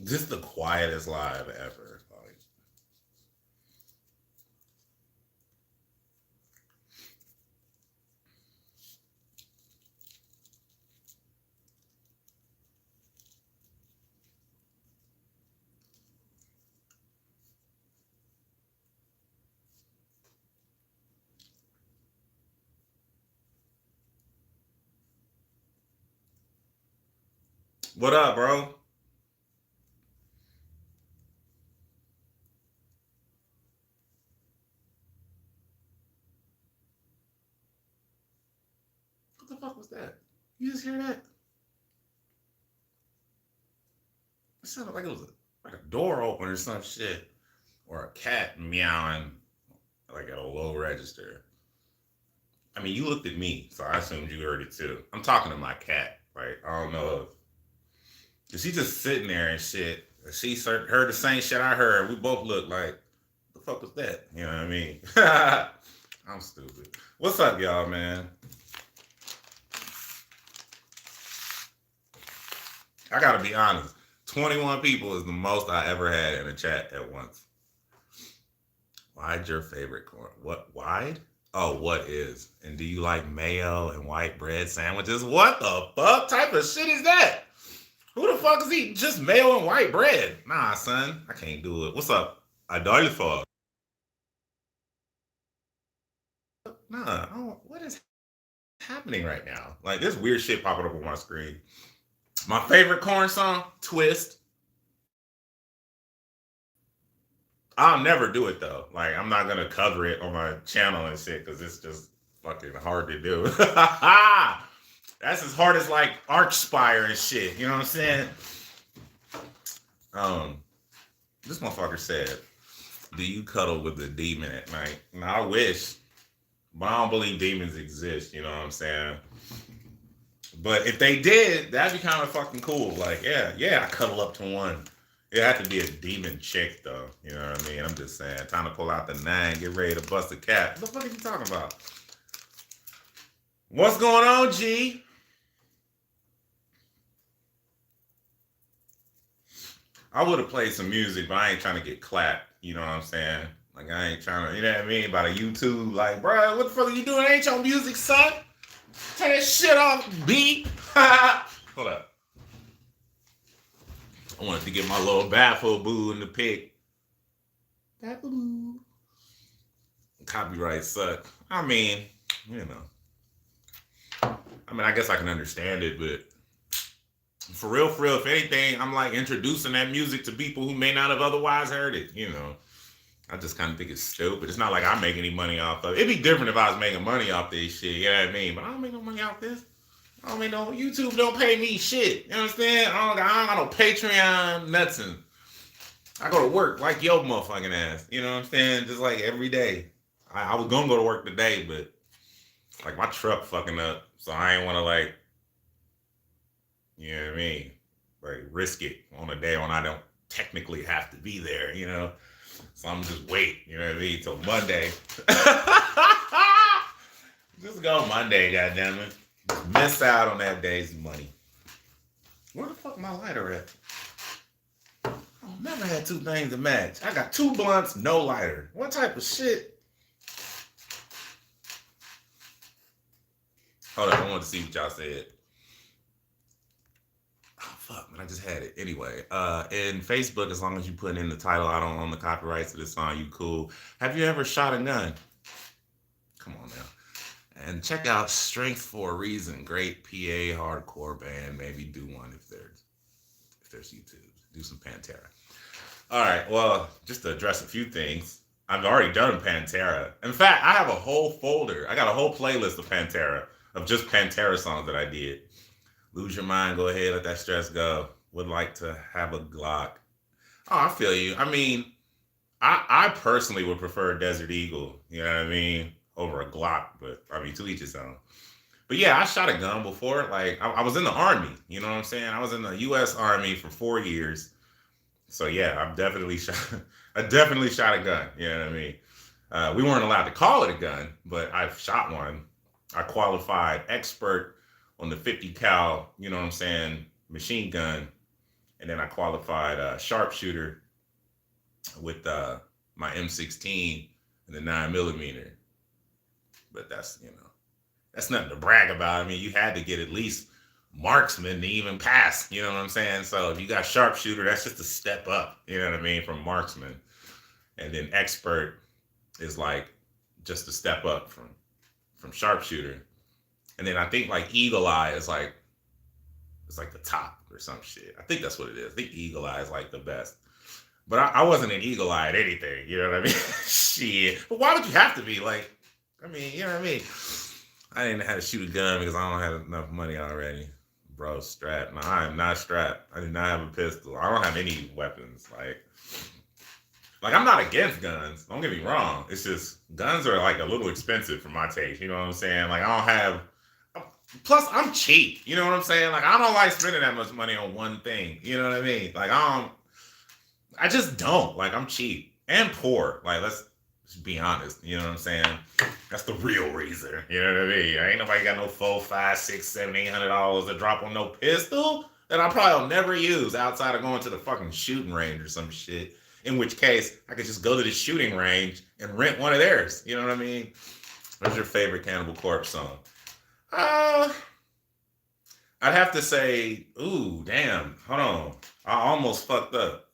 Just the quietest live ever. Like, what up, bro? What the fuck was that? You just hear that? It sounded like it was like a door open or some shit, or a cat meowing like at a low register. I mean, you looked at me, so I assumed you heard it too. I'm talking to my cat. Like, I don't know if she's just sitting there and shit. She heard the same shit I heard. We both looked like, the fuck was that? You know what I mean? I'm stupid. What's up, y'all, man? I gotta be honest. 21 people is the most I ever had in a chat at once. Wide your favorite corn? What wide? Oh, what is? And do you like mayo and white bread sandwiches? What the fuck type of shit is that? Who the fuck is eating just mayo and white bread? Nah, son, I can't do it. What's up? Adolfo. Nah, what is happening right now? Like, there's weird shit popping up on my screen. My favorite corn song, Twist. I'll never do it though. Like, I'm not gonna cover it on my channel and shit because it's just fucking hard to do. That's as hard as like Archspire and shit. You know what I'm saying? Um, this motherfucker said, "Do you cuddle with a demon at night?" No, I wish, but I don't believe demons exist. You know what I'm saying? But if they did, that'd be kind of fucking cool. Like, yeah, yeah, I cuddle up to one. It had to be a demon chick, though. You know what I mean? I'm just saying. Time to pull out the nine, get ready to bust a cap. What the fuck are you talking about? What's going on, G? I would have played some music, but I ain't trying to get clapped. You know what I'm saying? Like, I ain't trying to, you know what I mean? About a YouTube, like, bro, what the fuck are you doing? Ain't your music, son? Turn that shit off, B. Hold up. I wanted to get my little baffle boo in the pic. Baffle. Copyright suck. I mean, you know. I mean, I guess I can understand it, but for real, if anything, I'm like introducing that music to people who may not have otherwise heard it, you know. I just kind of think it's stupid. It's not like I make any money off of it. It'd be different if I was making money off this shit, you know what I mean? But I don't make no money off this. I don't make no, YouTube don't pay me shit. You understand? I don't got no Patreon, nothing. I go to work like your motherfucking ass. You know what I'm saying? Just like every day. I was gonna go to work today, but like my truck fucking up. So I ain't wanna like, you know what I mean? Like risk it on a day when I don't technically have to be there, you know? So I'm just wait, you know what I mean, till Monday. Just go Monday, goddammit. Miss out on that day's money. Where the fuck my lighter at? I've never had two things to match. I got two blunts, no lighter. What type of shit? Hold on, I wanted to see what y'all said. Oh fuck, man, I just had it. Anyway, in Facebook, as long as you put in the title, I don't own the copyrights to this song, you cool. Have you ever shot a gun? Come on now. And check out Strength for a Reason. Great PA hardcore band. Maybe do one if there's YouTube. Do some Pantera. All right. Well, just to address a few things, I've already done Pantera. In fact, I have a whole folder. I got a whole playlist of Pantera, of just Pantera songs that I did. Lose Your Mind, Go Ahead, Let That Stress Go. Would like to have a Glock. Oh, I feel you. I mean, I personally would prefer a Desert Eagle, you know what I mean, over a Glock, but I mean, to each his own. But yeah, I shot a gun before. Like, I was in the Army, you know what I'm saying? I was in the U.S. Army for 4 years. So yeah, I've definitely shot. I definitely shot a gun. You know what I mean? We weren't allowed to call it a gun, but I've shot one. I qualified expert on the 50 cal. You know what I'm saying? Machine gun, and then I qualified sharpshooter with my M16 and the 9mm. But that's nothing to brag about. I mean, you had to get at least marksman to even pass. You know what I'm saying? So if you got sharpshooter, that's just a step up. You know what I mean, from marksman, and then expert is like just a step up from sharpshooter, and then I think like eagle eye is like it's like the top or some shit. I think that's what it is. I think eagle eye is like the best. But I wasn't an eagle eye at anything. You know what I mean? Shit. But why would you have to be like? I mean, you know what I mean? I didn't have to shoot a gun because I don't have enough money already. Bro, strapped. No, I am not strapped. I do not have a pistol. I don't have any weapons. Like I'm not against guns. Don't get me wrong. It's just guns are like a little expensive for my taste. You know what I'm saying? Like I don't have. Plus, I'm cheap. You know what I'm saying? Like I don't like spending that much money on one thing. You know what I mean? Like I just don't. Like I'm cheap and poor. Like let's just be honest. You know what I'm saying? That's the real reason. You know what I mean? Ain't nobody got no $4, $5, $6, $7, $800 to drop on no pistol that I probably will never use outside of going to the fucking shooting range or some shit. In which case, I could just go to the shooting range and rent one of theirs. You know what I mean? What's your favorite Cannibal Corpse song? I'd have to say, ooh, damn, hold on. I almost fucked up.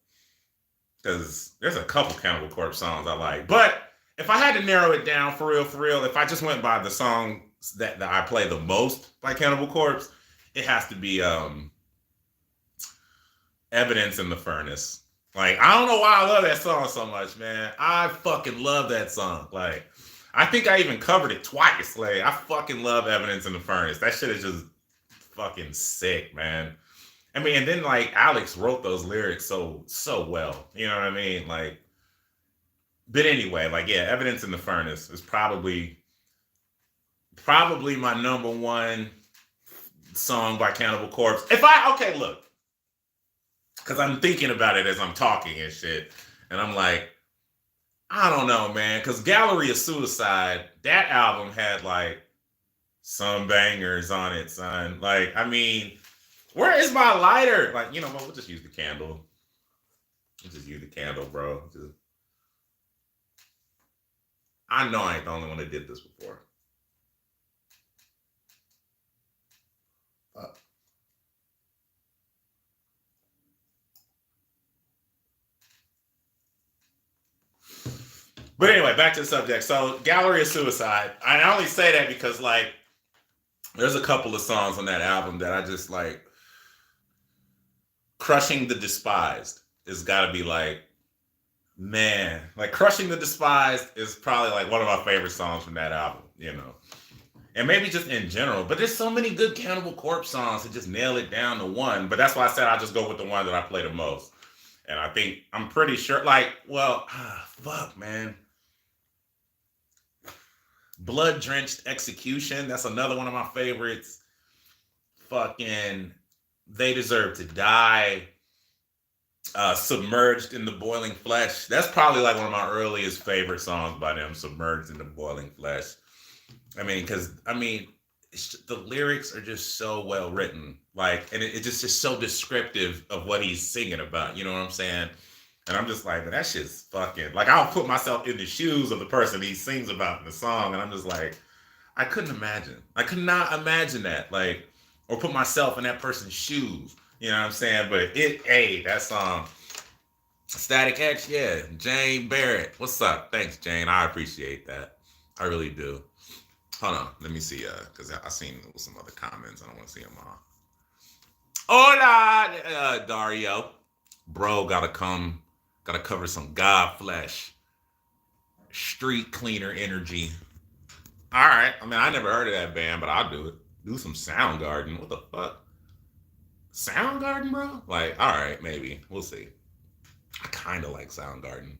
Because there's a couple Cannibal Corpse songs I like. But if I had to narrow it down for real, if I just went by the songs that I play the most by Cannibal Corpse, it has to be Evidence in the Furnace. Like, I don't know why I love that song so much, man. I fucking love that song. Like, I think I even covered it twice. Like, I fucking love Evidence in the Furnace. That shit is just fucking sick, man. I mean, and then like Alex wrote those lyrics so well. You know what I mean? Like, but anyway, like yeah, Evidence in the Furnace is probably my number one song by Cannibal Corpse. Look, because I'm thinking about it as I'm talking and shit, and I'm like, I don't know, man, because Gallery of Suicide, that album had like some bangers on it, son. Like, I mean, where is my lighter? Like, you know what? We'll just use the candle. Bro. I know I ain't the only one that did this before. But anyway, back to the subject. So, Gallery of Suicide. I only say that because, like, there's a couple of songs on that album that I just like. Crushing the Despised has got to be like, man, like Crushing the Despised is probably like one of my favorite songs from that album, you know. And maybe just in general, but there's so many good Cannibal Corpse songs to just nail it down to one. But that's why I said I'll just go with the one that I play the most. And I think I'm pretty sure, like, well, fuck, man. Blood Drenched Execution, that's another one of my favorites. Fucking They Deserve to Die. Submerged in the Boiling Flesh. That's probably like one of my earliest favorite songs by them, Submerged in the Boiling Flesh. I mean, because, the lyrics are just so well written. Like, and it's just so descriptive of what he's singing about. You know what I'm saying? And I'm just like, that shit's fucking, like, I'll put myself in the shoes of the person he sings about in the song. And I'm just like, I couldn't imagine. I could not imagine that. Like, or put myself in that person's shoes. You know what I'm saying? But that song, Static X, yeah. Jane Barrett. What's up? Thanks, Jane. I appreciate that. I really do. Hold on. Let me see. Because I seen some other comments. I don't want to see them all. Hola, Dario. Bro, gotta cover some God flesh. Street cleaner energy. All right. I mean, I never heard of that band, but I'll do it. Do some Soundgarden. What the fuck? Soundgarden, bro? Like, all right, maybe. We'll see. I kind of like Soundgarden.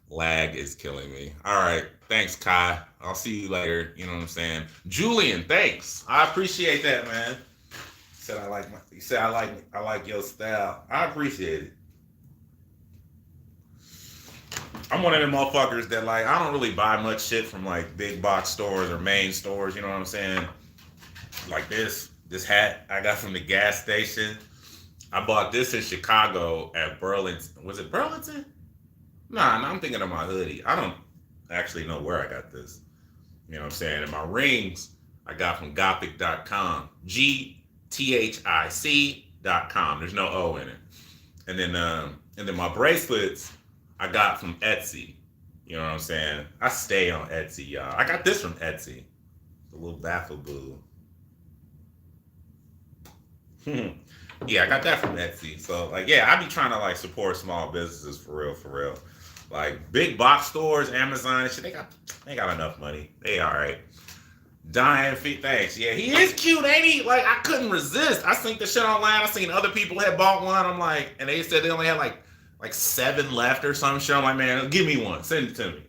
Lag is killing me. All right. Thanks, Kai. I'll see you later. You know what I'm saying? Julian, thanks. I appreciate that, man. You said I like your style. I appreciate it. I'm one of them motherfuckers that, like, I don't really buy much shit from like big box stores or main stores, you know what I'm saying? Like this hat I got from the gas station. I bought this in Chicago at Burlington. Was it Burlington? Nah, I'm thinking of my hoodie. I don't actually know where I got this. You know what I'm saying? And my rings I got from gothic.com. GTHIC.com. There's no O in it. And then my bracelets I got from Etsy. You know what I'm saying? I stay on Etsy, y'all. I got this from Etsy. The little baffle boo. Yeah, I got that from Etsy. So like, yeah, I be trying to like support small businesses for real, for real. Like big box stores, Amazon and shit, they got enough money. They all right. Dying feet, thanks. Yeah, he is cute, ain't he? Like I couldn't resist. I seen the shit online. I seen other people had bought one. I'm like, and they said they only had like seven left or some shit. I'm like, man, give me one. Send it to me.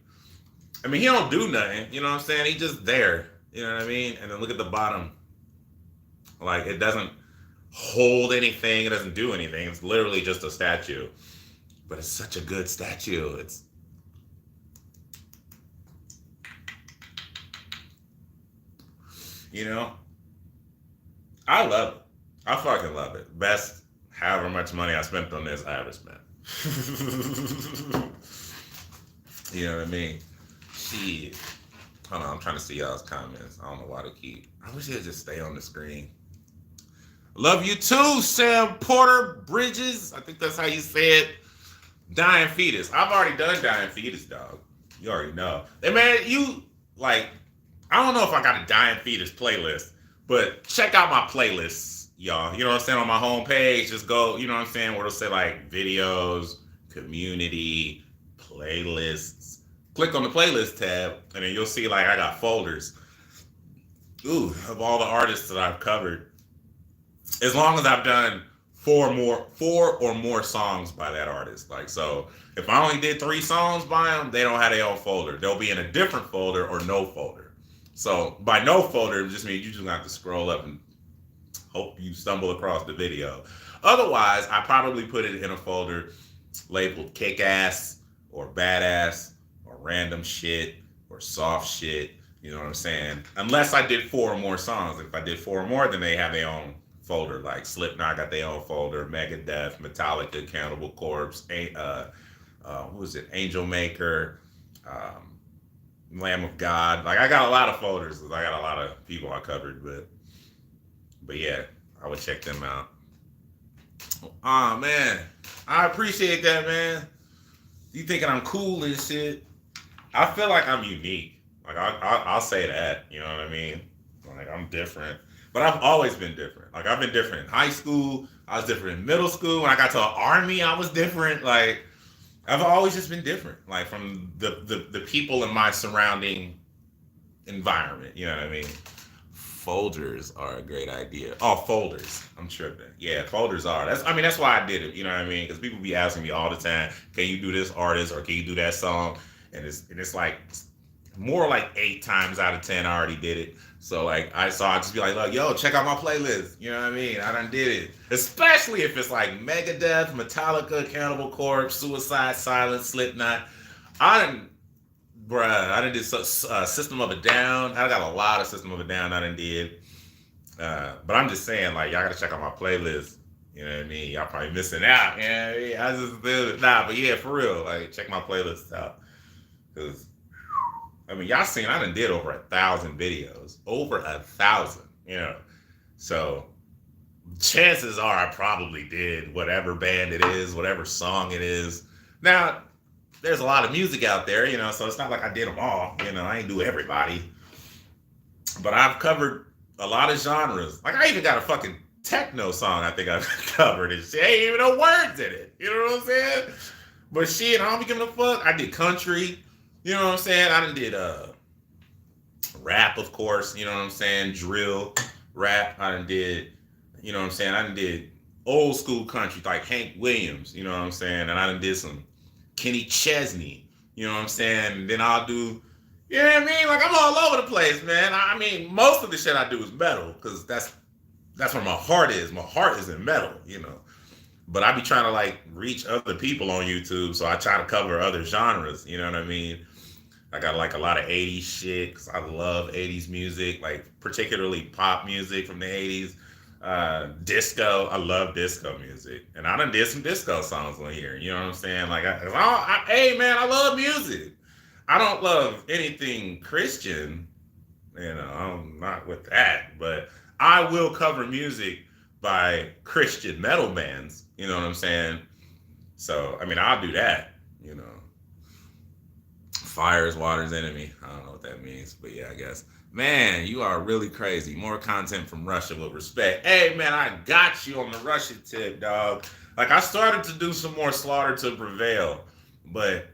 I mean, he don't do nothing. You know what I'm saying? He just there. You know what I mean? And then look at the bottom. Like it doesn't hold anything. It doesn't do anything. It's literally just a statue. But it's such a good statue. It's you know, I love it. I fucking love it. Best however much money I spent on this I ever spent. You know what I mean? Shit. Hold on, I'm trying to see y'all's comments. I don't know why they keep. I wish they'd just stay on the screen. Love you too, Sam Porter Bridges. I think that's how you say it. Dying fetus. I've already done dying fetus, dog. You already know. Hey man, you like I don't know if I got a dying fetus playlist, but check out my playlists, y'all. You know what I'm saying? On my homepage, just go, you know what I'm saying, where it'll say like videos, community, playlists. Click on the playlist tab, and then you'll see like I got folders. Ooh, of all the artists that I've covered. As long as I've done four or more songs by that artist. Like so, if I only did 3 songs by them, they don't have their own folder. They'll be in a different folder or no folder. So by no folder, it just means you just have to scroll up and hope you stumble across the video. Otherwise, I probably put it in a folder labeled kick ass or badass or random shit or soft shit. You know what I'm saying? Unless I did 4 or more songs. If I did 4 or more, then they have their own folder. Like Slipknot got their own folder, Megadeth, Metallica, Cannibal Corpse, who was it? Angel Maker, Lamb of God. Like I got a lot of folders. I got a lot of people I covered, but yeah, I would check them out. Oh man, I appreciate that, man. You thinking I'm cool and shit? I feel like I'm unique. Like I'll say that. You know what I mean? Like I'm different, but I've always been different. Like I've been different in high school. I was different in middle school. When I got to the army, I was different. Like I've always just been different. Like from the people in my surrounding environment. You know what I mean? Folders are a great idea. Oh, folders. I'm tripping. Yeah, folders are. That's why I did it. You know what I mean? Because people be asking me all the time, can you do this artist or can you do that song? And it's like more like 8 times out of 10 I already did it. So like I just be like, look, yo, check out my playlist. You know what I mean? I done did it. Especially if it's like Megadeth, Metallica, Cannibal Corpse, Suicide Silence, Slipknot. I done I done did System of a Down. I got a lot of System of a Down I done did. But I'm just saying, like, y'all gotta check out my playlist. You know what I mean? Y'all probably missing out. Yeah, I just do it. Nah, but yeah, for real. Like, check my playlist out. Cause I mean, y'all seen I done did over 1,000 videos. Over 1,000, you know. So chances are I probably did whatever band it is, whatever song it is. Now, there's a lot of music out there, you know, so it's not like I did them all. You know, I ain't do everybody. But I've covered a lot of genres. Like I even got a fucking techno song I think I've covered and shit. Ain't even no words in it. You know what I'm saying? But shit, I don't be giving a fuck. I did country. You know what I'm saying? I done did rap, of course. You know what I'm saying? Drill, rap. I done did, you know what I'm saying? I done did old school country like Hank Williams. You know what I'm saying? And I done did some Kenny Chesney, you know what I'm saying? And then I'll do, you know what I mean? Like I'm all over the place, man. I mean, most of the shit I do is metal because that's where my heart is. My heart is in metal, you know. But I be trying to like reach other people on YouTube, so I try to cover other genres. You know what I mean? I got like a lot of 80s shit because I love 80s music, like particularly pop music from the 80s. Disco. I love disco music, and I done did some disco songs on here. You know what I'm saying? Like, hey man, I love music. I don't love anything Christian. You know, I'm not with that, but I will cover music by Christian metal bands. You know what I'm saying? So, I mean, I'll do that. You know, fire is water's enemy. I don't know what that means, but yeah, I guess. Man, you are really crazy. More content from Russia with respect. Hey, man, I got you on the Russia tip, dog. Like, I started to do some more Slaughter to Prevail, but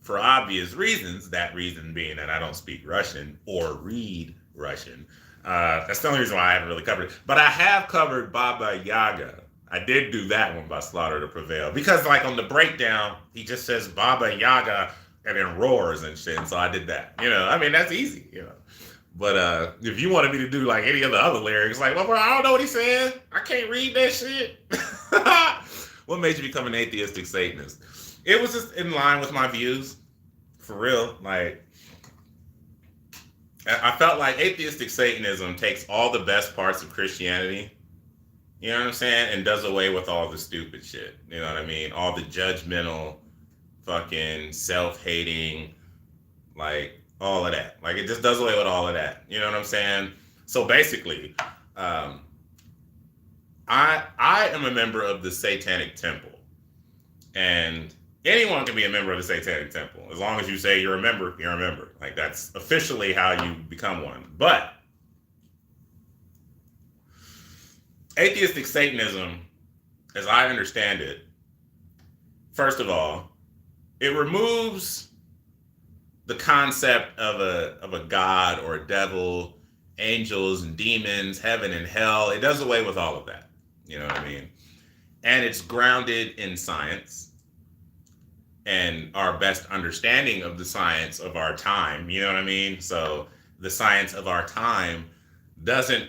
for obvious reasons, that reason being that I don't speak Russian or read Russian. That's the only reason why I haven't really covered it. But I have covered Baba Yaga. I did do that one by Slaughter to Prevail because, like, on the breakdown, he just says Baba Yaga and then roars and shit. And so I did that. You know, I mean, that's easy. You know. But if you wanted me to do like any of the other lyrics, like, well, bro, I don't know what he's saying. I can't read that shit. What made you become an atheistic Satanist? It was just in line with my views, for real. Like, I felt like atheistic Satanism takes all the best parts of Christianity, you know what I'm saying, and does away with all the stupid shit. You know what I mean? All the judgmental, fucking self-hating, like all of that. Like, it just does away with all of that. You know what I'm saying? So basically, I am a member of the Satanic Temple, and anyone can be a member of the Satanic Temple. As long as you say you're a member, you're a member. Like, that's officially how you become one. But atheistic Satanism, as I understand it, first of all, it removes the concept of a god or a devil, angels and demons, heaven and hell. It does away with all of that. You know what I mean? And it's grounded in science and our best understanding of the science of our time. You know what I mean? So the science of our time doesn't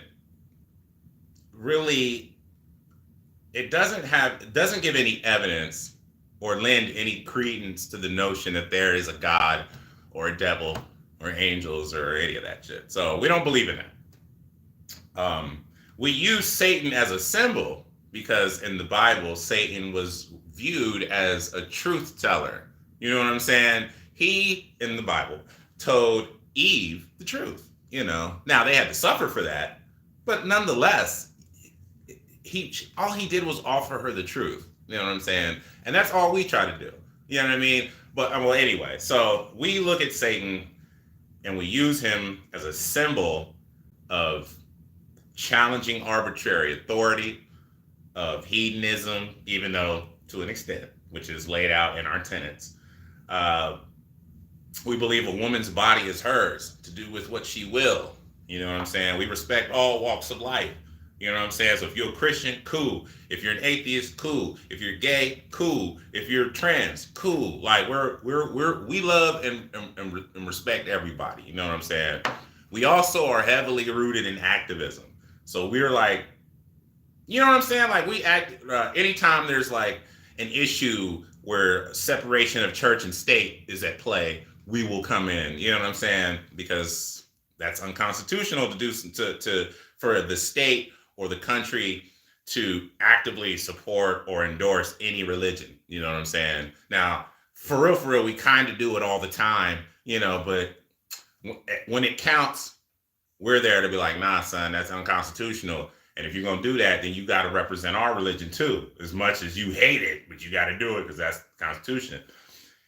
really, it doesn't give any evidence or lend any credence to the notion that there is a god or a devil or angels or any of that shit. So we don't believe in that. We use Satan as a symbol because in the Bible, Satan was viewed as a truth teller. You know what I'm saying? He, in the Bible, told Eve the truth. You know, now they had to suffer for that, but nonetheless, all he did was offer her the truth. You know what I'm saying? And that's all we try to do. You know what I mean? But well, anyway, so we look at Satan and we use him as a symbol of challenging arbitrary authority, of hedonism, even though to an extent, which is laid out in our tenets. We believe a woman's body is hers to do with what she will. You know what I'm saying? We respect all walks of life. You know what I'm saying? So if you're a Christian, cool. If you're an atheist, cool. If you're gay, cool. If you're trans, cool. Like we love and respect everybody. You know what I'm saying? We also are heavily rooted in activism. So we're like, you know what I'm saying? Like, we act anytime there's like an issue where separation of church and state is at play, we will come in. You know what I'm saying? Because that's unconstitutional to do for the state or the country to actively support or endorse any religion. You know what I'm saying? Now, for real, we kind of do it all the time, you know, but when it counts, we're there to be like, nah, son, that's unconstitutional. And if you're going to do that, then you got to represent our religion too, as much as you hate it, but you got to do it because that's the Constitution.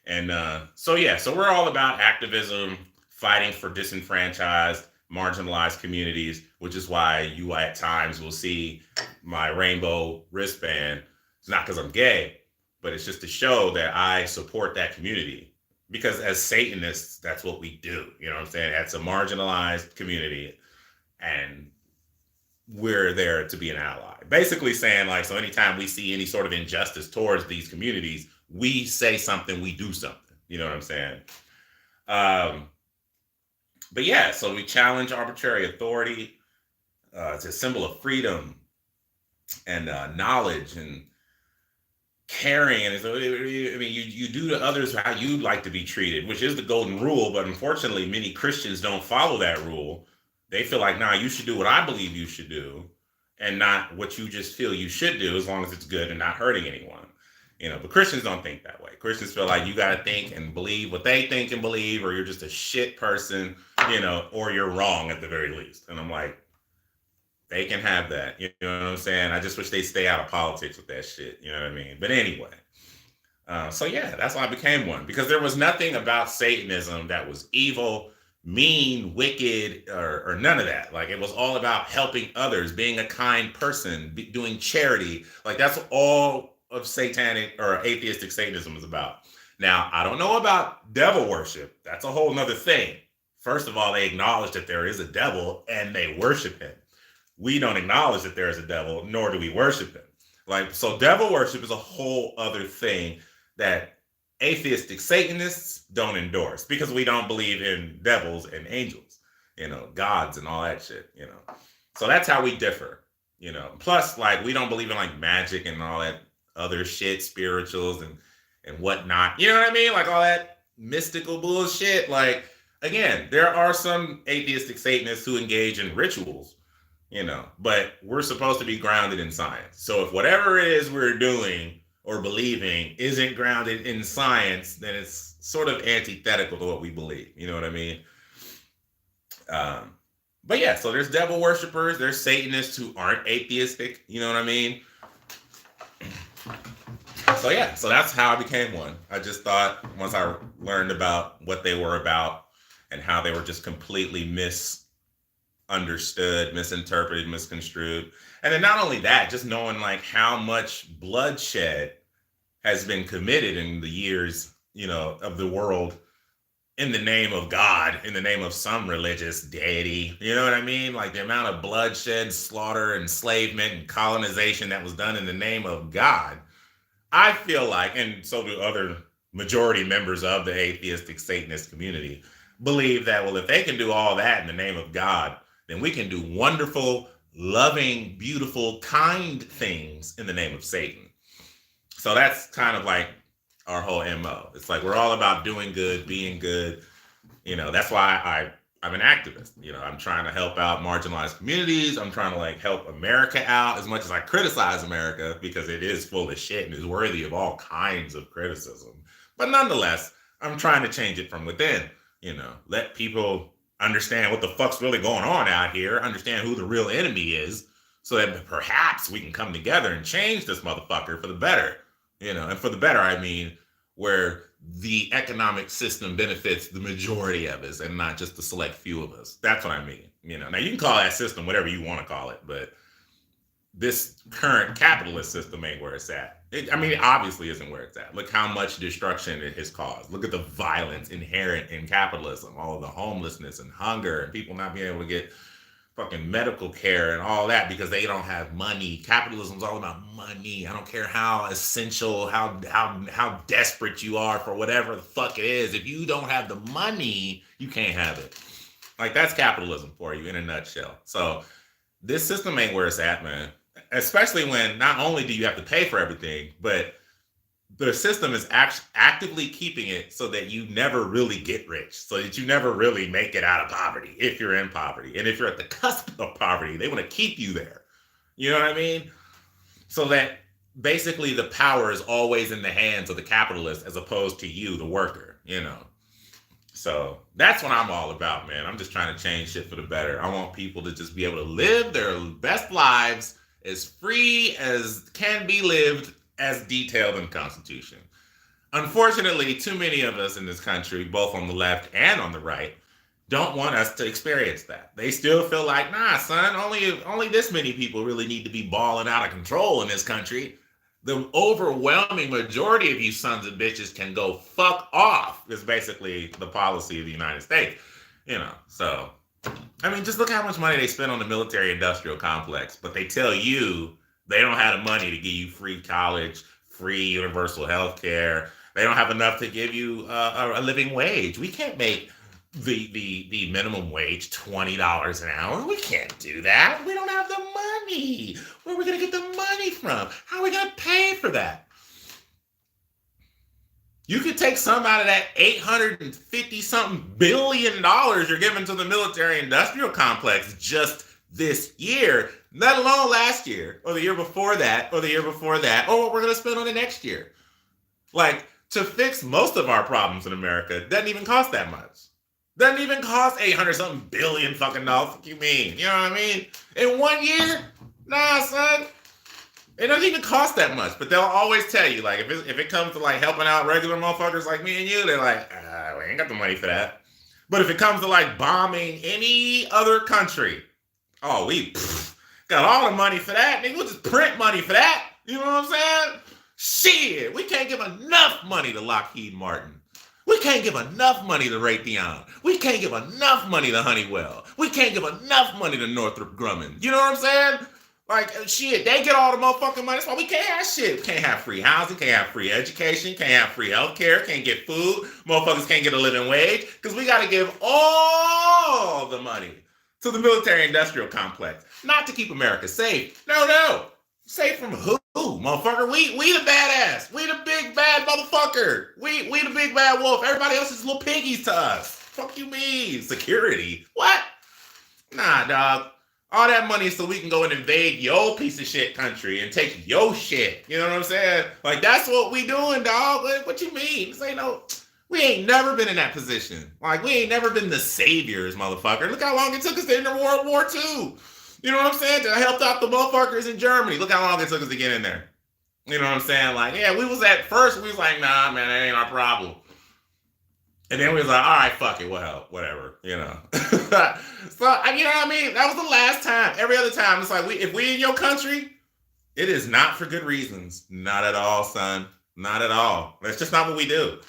And so we're all about activism, fighting for disenfranchised, marginalized communities, which is why you at times will see my rainbow wristband. It's not because I'm gay, but it's just to show that I support that community. Because as Satanists, that's what we do. You know what I'm saying? That's a marginalized community, and we're there to be an ally. Basically saying, like, so anytime we see any sort of injustice towards these communities, we say something, we do something. You know what I'm saying? But yeah, so we challenge arbitrary authority. It's a symbol of freedom and knowledge and caring. And I mean, you do to others how you'd like to be treated, which is the golden rule. But unfortunately, many Christians don't follow that rule. They feel like, nah, you should do what I believe you should do. and not what you just feel you should do as long as it's good and not hurting anyone. But Christians don't think that way. Christians feel like you got to think and believe what they think and believe, or you're just a shit person, or you're wrong at the very least. And I'm like, they can have that. You know what I'm saying? I just wish they stay out of politics with that shit. You know what I mean? But anyway, so yeah, that's why I became one, because there was nothing about Satanism that was evil, mean, wicked, or none of that. Like, it was all about helping others, being a kind person, doing charity. Like, that's all of satanic or atheistic Satanism is about. Now, I don't know about devil worship. That's a whole nother thing. First of all, they acknowledge that there is a devil and they worship him. We don't acknowledge that there is a devil, nor do we worship him. Like, so devil worship is a whole other thing that atheistic Satanists don't endorse, because we don't believe in devils and angels, gods and all that shit, So that's how we differ, Plus, like, we don't believe in like magic and all that other shit, spirituals and whatnot. You know what I mean? Like all that mystical bullshit. Like, again, there are some atheistic Satanists who engage in rituals, but we're supposed to be grounded in science. So if whatever it is we're doing or believing isn't grounded in science, then it's sort of antithetical to what we believe. You know what I mean? But yeah, so there's devil worshippers, there's Satanists who aren't atheistic. You know what I mean? So yeah, so that's how I became one. I just thought, once I learned about what they were about and how they were just completely misunderstood, misinterpreted, misconstrued. And then not only that, just knowing like how much bloodshed has been committed in the years, of the world in the name of God, in the name of some religious deity. You know what I mean? Like the amount of bloodshed, slaughter, enslavement, and colonization that was done in the name of God. I feel like, and so do other majority members of the atheistic Satanist community, believe that, well, if they can do all that in the name of God, then we can do wonderful, loving, beautiful, kind things in the name of Satan. So that's kind of like our whole MO. It's like we're all about doing good, being good. That's why I'm an activist. I'm trying to help out marginalized communities. I'm trying to like help America out, as much as I criticize America, because it is full of shit and is worthy of all kinds of criticism. But nonetheless, I'm trying to change it from within. Let people understand what the fuck's really going on out here, understand who the real enemy is, so that perhaps we can come together and change this motherfucker for the better. And for the better, I mean, where the economic system benefits the majority of us and not just the select few of us. That's what I mean. Now you can call that system whatever you want to call it, but this current capitalist system ain't where it's at. It obviously isn't where it's at. Look how much destruction it has caused. Look at the violence inherent in capitalism, all of the homelessness and hunger and people not being able to get fucking medical care and all that because they don't have money. Capitalism's all about money. I don't care how essential, how desperate you are for whatever the fuck it is. If you don't have the money, you can't have it. Like, that's capitalism for you in a nutshell. So this system ain't where it's at, man. Especially when not only do you have to pay for everything, but the system is actively keeping it so that you never really get rich, so that you never really make it out of poverty if you're in poverty. And if you're at the cusp of poverty, they want to keep you there. You know what I mean? So that basically the power is always in the hands of the capitalist as opposed to you, the worker, So that's what I'm all about, man. I'm just trying to change shit for the better. I want people to just be able to live their best lives as free as can be lived, as detailed in the Constitution. Unfortunately, too many of us in this country, both on the left and on the right, don't want us to experience that. They still feel like, nah, son, only this many people really need to be balling out of control in this country. The overwhelming majority of you sons of bitches can go fuck off, is basically the policy of the United States. So, just look how much money they spend on the military-industrial complex, but they tell you they don't have the money to give you free college, free universal health care. They don't have enough to give you a living wage. We can't make the minimum wage $20 an hour. We can't do that. We don't have the money. Where are we going to get the money from? How are we going to pay for that? You could take some out of that $850-something billion you're giving to the military-industrial complex just this year. Let alone last year, or the year before that, or the year before that, or what we're going to spend on the next year. Like, to fix most of our problems in America doesn't even cost that much. Doesn't even cost 800 something billion fucking dollars. What you mean? You know what I mean? In 1 year? Nah, son. It doesn't even cost that much, but they'll always tell you, like, if it comes to like helping out regular motherfuckers like me and you, they're like, we ain't got the money for that. But if it comes to like bombing any other country, oh, we got all the money for that. Nigga, we'll just print money for that. You know what I'm saying? Shit, we can't give enough money to Lockheed Martin. We can't give enough money to Raytheon. We can't give enough money to Honeywell. We can't give enough money to Northrop Grumman. You know what I'm saying? Like, shit, they get all the motherfucking money. That's why we can't have shit. We can't have free housing, can't have free education, can't have free healthcare, can't get food. Motherfuckers can't get a living wage because we got to give all the money to the military-industrial complex. Not to keep America safe. No. Safe from who, motherfucker? We the badass. We the big bad motherfucker. We the big bad wolf. Everybody else is little piggies to us. Fuck you mean? Security? What? Nah, dog. All that money is so we can go and invade your piece of shit country and take your shit. You know what I'm saying? Like, that's what we doing, dog. What you mean? This ain't no... We ain't never been in that position. Like, we ain't never been the saviors, motherfucker. Look how long it took us to enter World War II. You know what I'm saying? To help out the motherfuckers in Germany. Look how long it took us to get in there. You know what I'm saying? Like, yeah, we was at first, we was like, nah, man, that ain't our problem. And then we was like, all right, fuck it, well, whatever, you know. So, you know what I mean? That was the last time. Every other time, it's like, if we in your country, it is not for good reasons. Not at all, son. Not at all. That's just not what we do.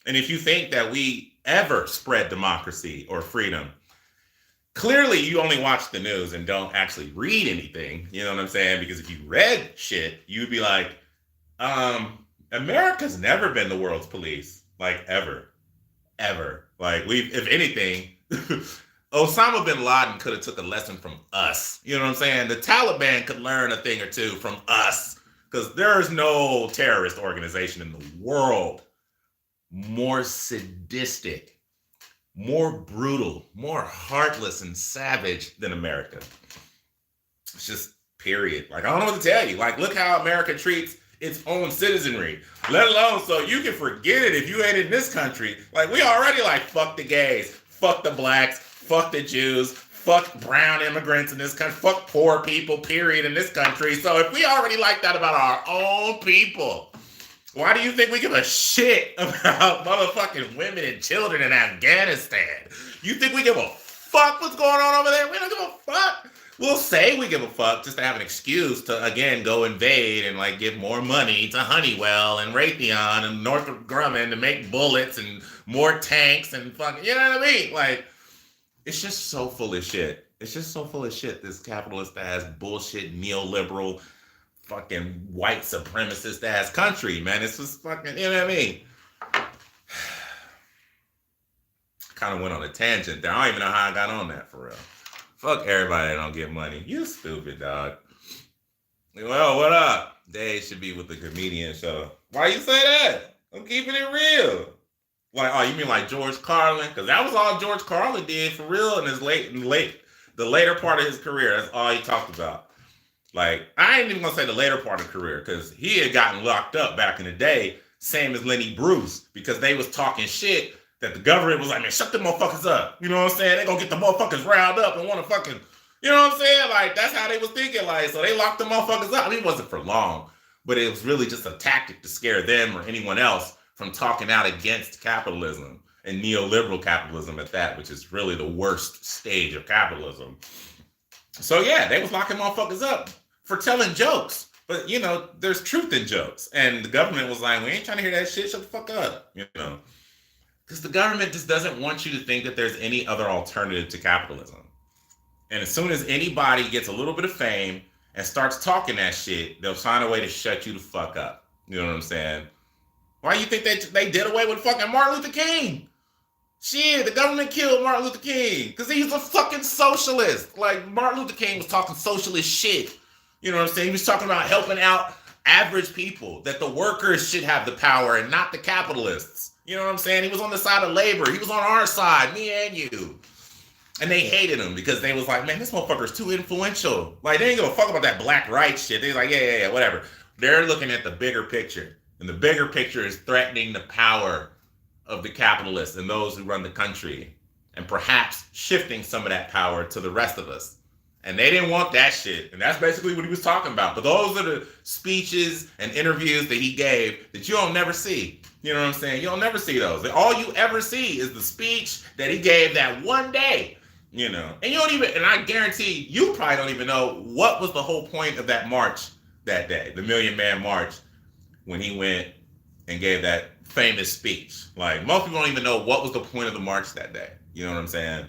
And if you think that we ever spread democracy or freedom, clearly you only watch the news and don't actually read anything. You know what I'm saying? Because if you read shit, you'd be like, America's never been the world's police. Like, ever. Like, if anything, Osama bin Laden could have took a lesson from us. You know what I'm saying? The Taliban could learn a thing or two from us, because there is no terrorist organization in the world more sadistic, more brutal, more heartless and savage than America. It's just period. Like, I don't know what to tell you. Like, look how America treats its own citizenry, let alone so you can forget it if you ain't in this country. Like, we already like, fuck the gays, fuck the blacks, fuck the Jews, fuck brown immigrants in this country, fuck poor people, period, in this country. So if we already like that about our own people, why do you think we give a shit about motherfucking women and children in Afghanistan? You think we give a fuck what's going on over there? We don't give a fuck. We'll say we give a fuck just to have an excuse to, again, go invade and, like, give more money to Honeywell and Raytheon and Northrop Grumman to make bullets and more tanks and fucking, you know what I mean? Like, it's just so full of shit. It's just so full of shit, this capitalist-ass bullshit, neoliberal, fucking white supremacist-ass country, man. It's just fucking, you know what I mean? Kind of went on a tangent there. I don't even know how I got on that, for real. Fuck everybody that don't get money. You stupid, dog. Well, what up? Dave should be with the comedian show. Why you say that? I'm keeping it real. Like, oh, you mean like George Carlin? Because that was all George Carlin did for real in his the later part of his career. That's all he talked about. Like, I ain't even gonna say the later part of the career, because he had gotten locked up back in the day, same as Lenny Bruce, because they was talking shit that the government was like, man, shut the motherfuckers up. You know what I'm saying? They gonna get the motherfuckers riled up and want to fucking, you know what I'm saying? Like, that's how they was thinking. Like, so they locked the motherfuckers up. I mean, it wasn't for long, but it was really just a tactic to scare them or anyone else from talking out against capitalism and neoliberal capitalism at that, which is really the worst stage of capitalism. So yeah, they was locking motherfuckers up for telling jokes. But, you know, there's truth in jokes. And the government was like, we ain't trying to hear that shit. Shut the fuck up, you know? Because the government just doesn't want you to think that there's any other alternative to capitalism. And as soon as anybody gets a little bit of fame and starts talking that shit, they'll find a way to shut you the fuck up. You know what I'm saying? Why do you think they did away with fucking Martin Luther King? Shit, the government killed Martin Luther King because he's a fucking socialist. Like, Martin Luther King was talking socialist shit. You know what I'm saying? He was talking about helping out average people, that the workers should have the power and not the capitalists. You know what I'm saying? He was on the side of labor. He was on our side, me and you. And they hated him because they was like, man, this motherfucker's too influential. Like, they didn't give a fuck about that black rights shit. They was like, yeah, whatever. They're looking at the bigger picture. And the bigger picture is threatening the power of the capitalists and those who run the country, and perhaps shifting some of that power to the rest of us. And they didn't want that shit. And that's basically what he was talking about. But those are the speeches and interviews that he gave that you don't never see. You know what I'm saying? You don't never see those. All you ever see is the speech that he gave that one day. You know, and you don't even, and I guarantee you probably don't even know what was the whole point of that march that day, the Million Man March, when he went and gave that famous speech. Like, most people don't even know what was the point of the march that day. You know what I'm saying?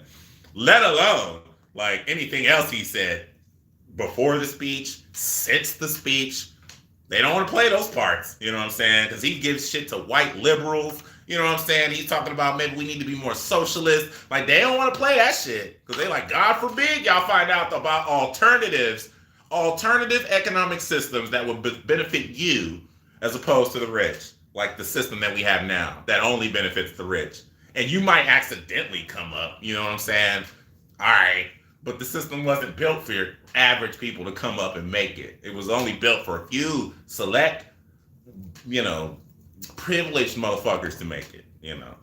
Let alone, like, anything else he said before the speech, since the speech. They don't want to play those parts. You know what I'm saying? Because he gives shit to white liberals. You know what I'm saying? He's talking about maybe we need to be more socialist. Like, they don't want to play that shit. Because they like, God forbid y'all find out about alternative economic systems that would benefit you as opposed to the rich. Like the system that we have now that only benefits the rich. And you might accidentally come up. You know what I'm saying? All right. But the system wasn't built for average people to come up and make it. It was only built for a few select, you know, privileged motherfuckers to make it, you know.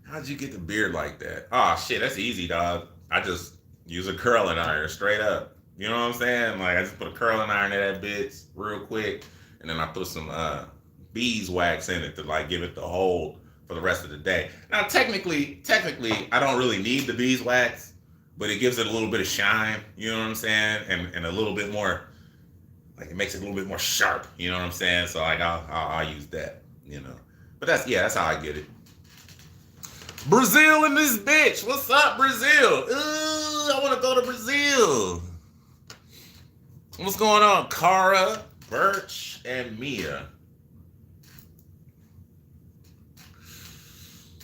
How'd you get the beard like that? Oh, shit, that's easy, dog. I just use a curling iron straight up. You know what I'm saying? Like, I just put a curling iron in that bitch real quick, and then I put some beeswax in it to, like, give it the hold for the rest of the day. Now, technically, I don't really need the beeswax, but it gives it a little bit of shine, you know what I'm saying? And a little bit more, like, it makes it a little bit more sharp, you know what I'm saying? So, like, I'll use that, you know. But that's how I get it. Brazil in this bitch. What's up, Brazil? Ooh, I want to go to Brazil. What's going on, Cara, Birch, and Mia?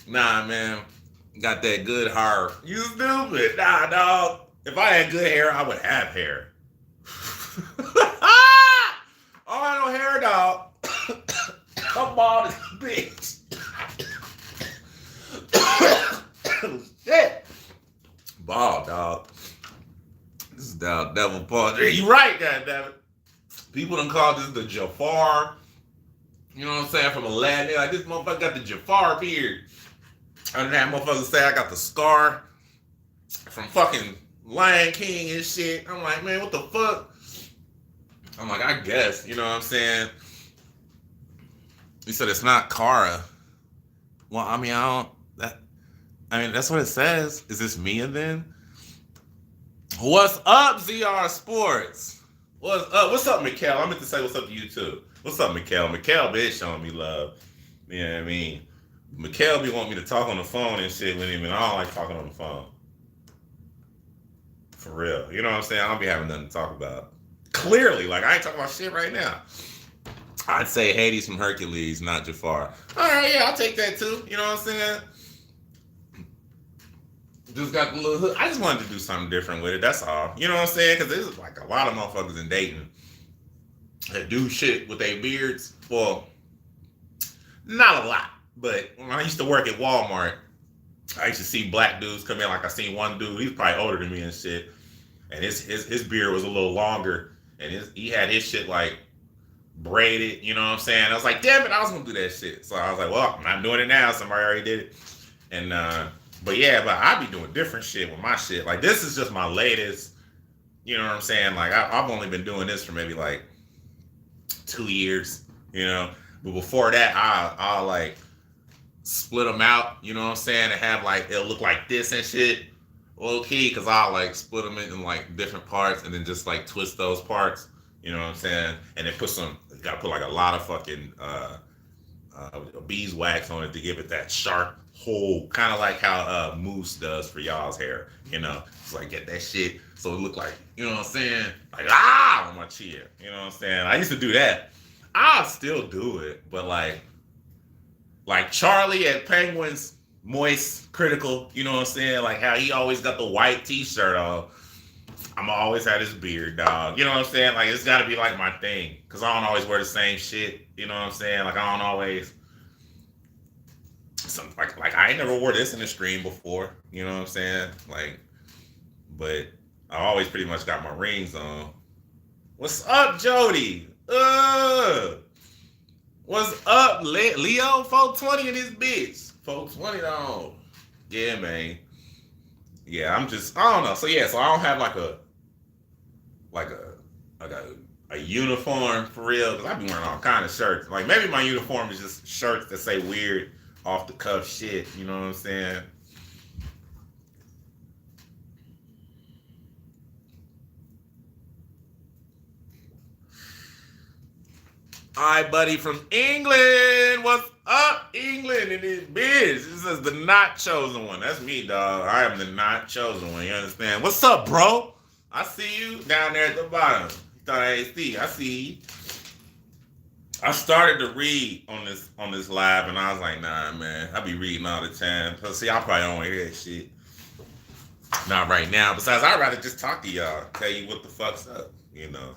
Nah, man. Got that good hair. You stupid. Nah, dog. If I had good hair, I would have hair. Oh, I don't hair, dog. I'm bald as a bitch. Shit. Bald, dog. This is down devil paw. You right, goddammit. People done call this the Jafar. You know what I'm saying? From Aladdin. They're like, this motherfucker got the Jafar beard. And that motherfucker say I got the scar from fucking Lion King and shit. I'm like, man, what the fuck? I'm like, I guess, you know what I'm saying? He said it's not Cara. Well, I mean, that's what it says. Is this Mia then? What's up, ZR Sports? What's up? What's up, Mikkel? I meant to say what's up to you too. What's up, Mikkel? Mikkel been showing me love. You know what I mean? Mikkel be wanting me to talk on the phone and shit with him, and I don't like talking on the phone. For real. You know what I'm saying? I don't be having nothing to talk about. Clearly, like, I ain't talking about shit right now. I'd say Hades from Hercules, not Jafar. All right, yeah, I'll take that too. You know what I'm saying? Just got the little hook. I just wanted to do something different with it. That's all. You know what I'm saying? Because there's like a lot of motherfuckers in Dayton that do shit with their beards. Well, not a lot. But when I used to work at Walmart, I used to see black dudes come in. Like, I seen one dude, he's probably older than me and shit. And his beard was a little longer. And he had his shit like braided, you know what I'm saying? I was like, damn it, I was gonna do that shit. So I was like, well, I'm not doing it now. Somebody already did it. And but I be doing different shit with my shit. Like, this is just my latest, you know what I'm saying? Like, I've only been doing this for maybe like 2 years, you know? But before that, I'll like split them out, you know what I'm saying? And have like, it'll look like this and shit. Low key, because I'll like split them in like different parts and then just like twist those parts, you know what I'm saying? And then you gotta put like a lot of fucking beeswax on it to give it that sharp hole, kind of like how Moose does for y'all's hair, you know? It's like, get that shit so it look like, you know what I'm saying? Like, on my chin, you know what I'm saying? I used to do that. I'll still do it, but like Charlie at Penguins, moist, critical, you know what I'm saying? Like how he always got the white t-shirt on. I'm always had his beard, dog. You know what I'm saying? Like, it's got to be like my thing, because I don't always wear the same shit. You know what I'm saying? Like, I don't always Some like I ain't never wore this in the stream before. You know what I'm saying? Like, but I always pretty much got my rings on. What's up, Jody? What's up, Leo? 420 in this bitch. 420 on. Yeah, man. Yeah, I don't know. So yeah, so I don't have like a like a uniform for real because I be wearing all kind of shirts. Like maybe my uniform is just shirts that say weird off the cuff shit. You know what I'm saying? All right, buddy from England. What's up, England? In this biz. This is the not chosen one. That's me, dog. I am the not chosen one. You understand? What's up, bro? I see you down there at the bottom. You thought I ain't see. I see you. I started to read on this live, and I was like, nah, man. I be reading all the time. Plus, see, I probably don't hear that shit. Not right now. Besides, I'd rather just talk to y'all, tell you what the fuck's up. You know.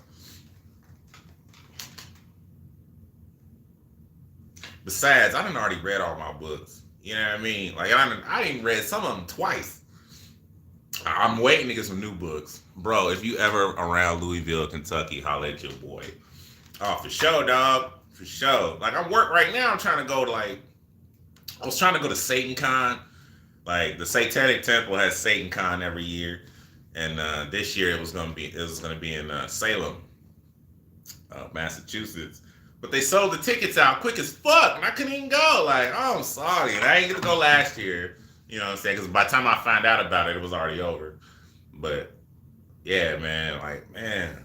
Besides, I done already read all my books. You know what I mean? Like I didn't read some of them twice. I'm waiting to get some new books, bro. If you ever around Louisville, Kentucky, holla at your boy. Oh, for sure, dog. For sure. Like I'm work right now. I'm trying to go to I was trying to go to Satan Con. Like the Satanic Temple has Satan Con every year, and this year it was gonna be in Salem, Massachusetts. But they sold the tickets out quick as fuck, and I couldn't even go. Like, oh, I'm sorry. And I didn't get to go last year. You know what I'm saying? Because by the time I found out about it, it was already over. But yeah, man, like, man,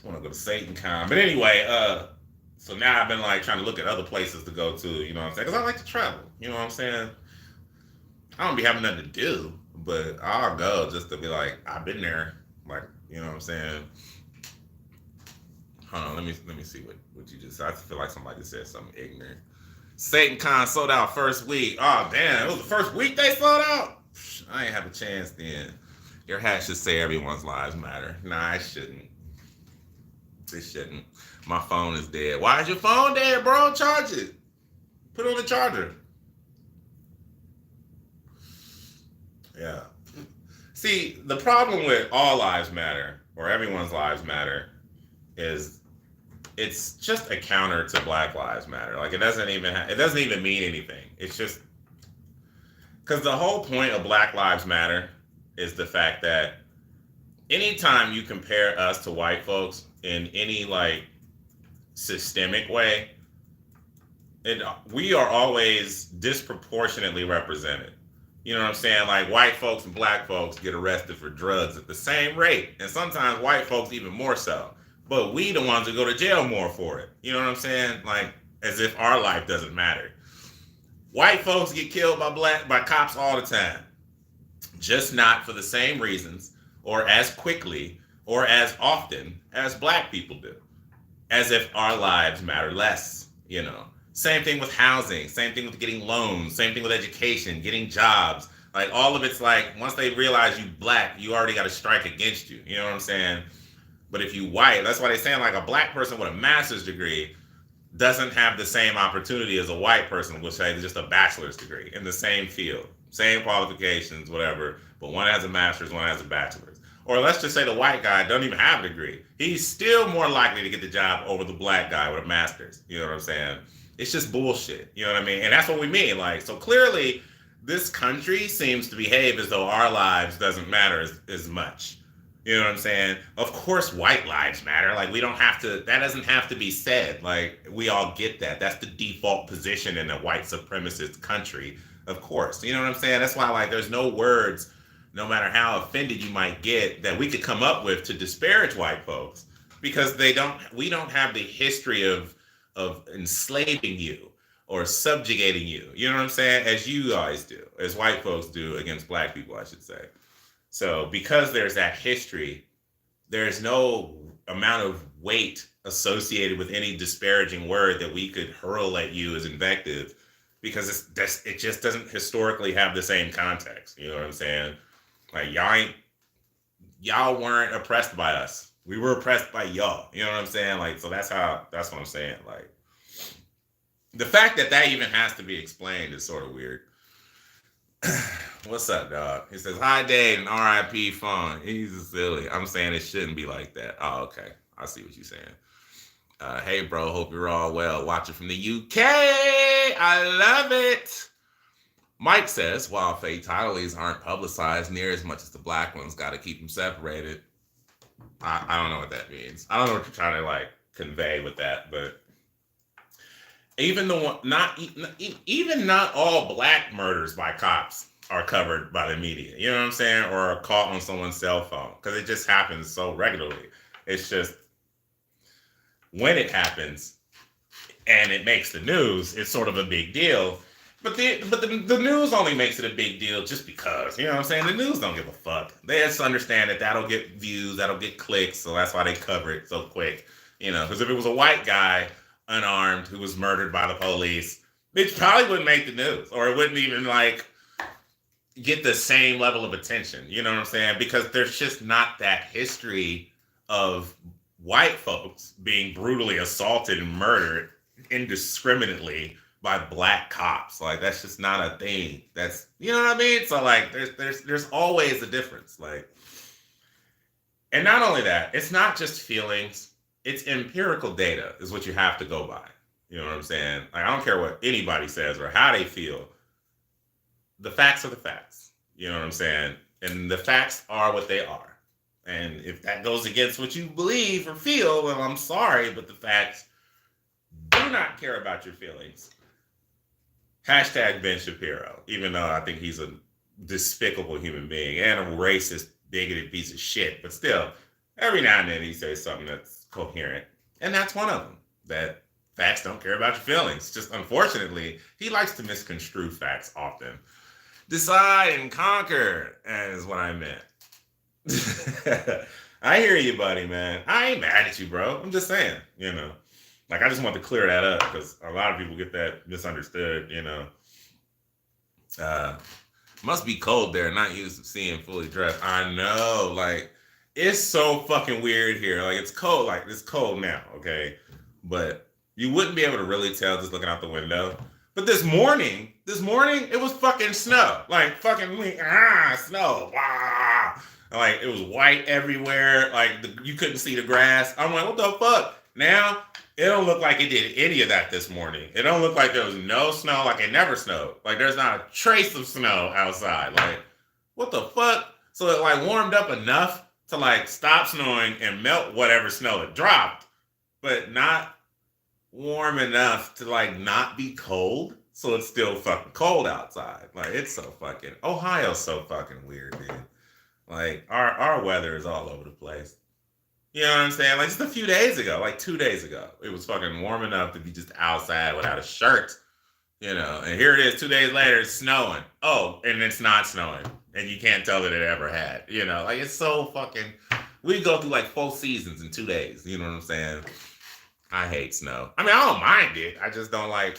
I want to go to Satan Con. But anyway, so now I've been like trying to look at other places to go to. You know what I'm saying? Because I like to travel. You know what I'm saying? I don't be having nothing to do, but I'll go just to be like, I've been there. Like, you know what I'm saying? Hold on, let me see what you just said. I feel like somebody said something ignorant. Satan Con sold out first week. Oh damn, it was the first week they sold out? I ain't have a chance then. Your hat should say everyone's lives matter. Nah, it shouldn't. It shouldn't. My phone is dead. Why is your phone dead, bro? Charge it. Put it on the charger. Yeah. See, the problem with all lives matter, or everyone's lives matter, is it's just a counter to Black Lives Matter. Like it doesn't even mean anything. It's just because the whole point of Black Lives Matter is the fact that anytime you compare us to white folks in any like systemic way, we are always disproportionately represented. You know what I'm saying? Like white folks and black folks get arrested for drugs at the same rate, and sometimes white folks even more so. But we the ones who go to jail more for it. You know what I'm saying? Like as if our life doesn't matter. White folks get killed by cops all the time, just not for the same reasons or as quickly or as often as black people do. As if our lives matter less, you know. Same thing with housing, same thing with getting loans, same thing with education, getting jobs. Like all of it's like once they realize you black, you already got a strike against you. You know what I'm saying? But if you white, that's why they're saying like a black person with a master's degree doesn't have the same opportunity as a white person with say just a bachelor's degree in the same field, same qualifications, whatever. But one has a master's, one has a bachelor's. Or let's just say the white guy doesn't even have a degree. He's still more likely to get the job over the black guy with a master's. You know what I'm saying? It's just bullshit. You know what I mean? And that's what we mean. Like, so clearly this country seems to behave as though our lives doesn't matter as much. You know what I'm saying? Of course, white lives matter. Like, we don't have to, that doesn't have to be said. Like, we all get that. That's the default position in a white supremacist country, of course. You know what I'm saying? That's why, like, there's no words, no matter how offended you might get, that we could come up with to disparage white folks because we don't have the history of enslaving you or subjugating you. You know what I'm saying? As you guys do, as white folks do against black people, I should say. So because there's that history, there's no amount of weight associated with any disparaging word that we could hurl at you as invective because it just doesn't historically have the same context. You know what I'm saying? Like y'all weren't oppressed by us. We were oppressed by y'all. You know what I'm saying? Like, so that's what I'm saying. Like, The fact that that even has to be explained is sort of weird. What's up, dog? He says, "Hi, Dave, and R.I.P. Fawn." He's silly. I'm saying it shouldn't be like that. Oh, okay. I see what you're saying. Hey, bro. Hope you're all well. Watching from the UK. I love it. Mike says, while fatalities aren't publicized near as much as the black ones, got to keep them separated. I don't know what that means. I don't know what you're trying to like convey with that, but even the one, not even not all black murders by cops are covered by the media. You know what I'm saying? Or are caught on someone's cell phone because it just happens so regularly. It's just when it happens and it makes the news, it's sort of a big deal. But the news only makes it a big deal just because, you know what I'm saying? The news don't give a fuck. They just understand that that'll get views, that'll get clicks, so that's why they cover it so quick. You know, because if it was a white guy, unarmed, who was murdered by the police, it probably wouldn't make the news, or it wouldn't even like get the same level of attention. You know what I'm saying? Because there's just not that history of white folks being brutally assaulted and murdered indiscriminately by black cops. Like that's just not a thing. That's, you know what I mean? So like there's always a difference. Like, and not only that, it's not just feelings, it's empirical data is what you have to go by. You know what I'm saying? Like I don't care what anybody says or how they feel. The facts are the facts. You know what I'm saying? And the facts are what they are. And if that goes against what you believe or feel, well, I'm sorry, but the facts do not care about your feelings. Hashtag Ben Shapiro, even though I think he's a despicable human being and a racist, bigoted piece of shit. But still, every now and then he says something that's coherent. And that's one of them. That facts don't care about your feelings. Just unfortunately, he likes to misconstrue facts often. Decide and conquer is what I meant. I hear you, buddy, man. I ain't mad at you, bro. I'm just saying, you know. Like, I just want to clear that up because a lot of people get that misunderstood, you know. Must be cold there, not used to seeing fully dressed. I know, like, it's so fucking weird here. Like, it's cold. Like, it's cold now, okay? But you wouldn't be able to really tell just looking out the window. But this morning, it was fucking snow. Like, fucking, snow. Like, it was white everywhere. Like, you couldn't see the grass. I'm like, what the fuck? Now, it don't look like it did any of that this morning. It don't look like there was no snow, like it never snowed. Like, there's not a trace of snow outside. Like, what the fuck? So it, like, warmed up enough to, like, stop snowing and melt whatever snow it dropped, but not warm enough to, like, not be cold. So it's still fucking cold outside. Like, it's so fucking, Ohio's so fucking weird, man. Like, our weather is all over the place. You know what I'm saying? Like, just a few days ago, like 2 days ago, it was fucking warm enough to be just outside without a shirt, you know? And here it is 2 days later, it's snowing. Oh, and it's not snowing. And you can't tell that it ever had, you know? Like, it's so fucking, we go through like 4 seasons in 2 days. You know what I'm saying? I hate snow. I mean, I don't mind it. I just don't like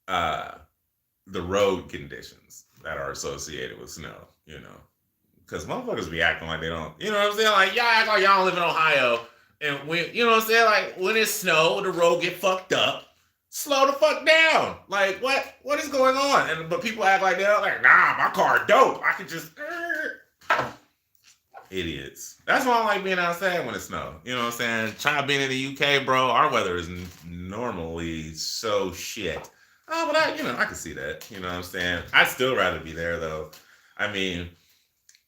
the road conditions that are associated with snow, you know? Because motherfuckers be acting like they don't, you know what I'm saying? Like, y'all act like y'all don't live in Ohio. And when, you know what I'm saying? Like, when it snow, the road get fucked up. Slow the fuck down. Like, what is going on? And but people act like they're like, nah, my car dope. I could just idiots. That's why I like being outside when it snows. You know what I'm saying? Try being in the UK, bro. Our weather is normally so shit. Oh, but I can see that. You know what I'm saying? I'd still rather be there though. I mean,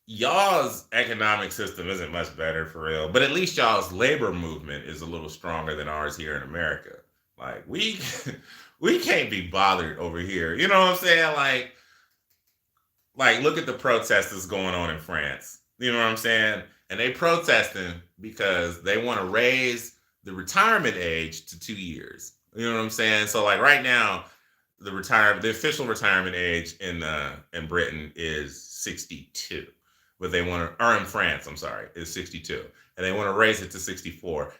y'all's economic system isn't much better for real, but at least y'all's labor movement is a little stronger than ours here in America. Like we can't be bothered over here. You know what I'm saying? Like look at the protesters going on in France. You know what I'm saying? And they protesting because they want to raise the retirement age to 2 years. You know what I'm saying? So like right now, the official retirement age in Britain is 62. But they want to, or in France, I'm sorry, is 62. And they want to raise it to 64.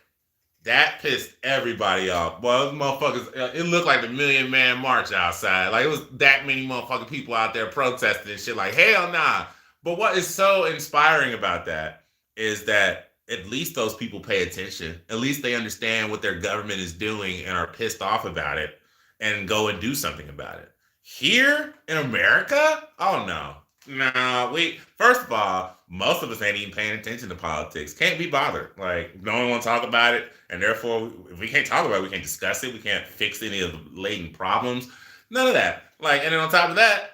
That pissed everybody off. Well, those motherfuckers, it looked like the Million Man March outside. Like, it was that many motherfucking people out there protesting and shit like, hell nah. But what is so inspiring about that is that at least those people pay attention. At least they understand what their government is doing and are pissed off about it. and go and do something about it. Here in America, oh no. No, we first of all, most of us ain't even paying attention to politics. Can't be bothered. Like, no one want to talk about it, and therefore, if we can't talk about it, we can't discuss it. We can't fix any of the latent problems. None of that. Like, and then on top of that,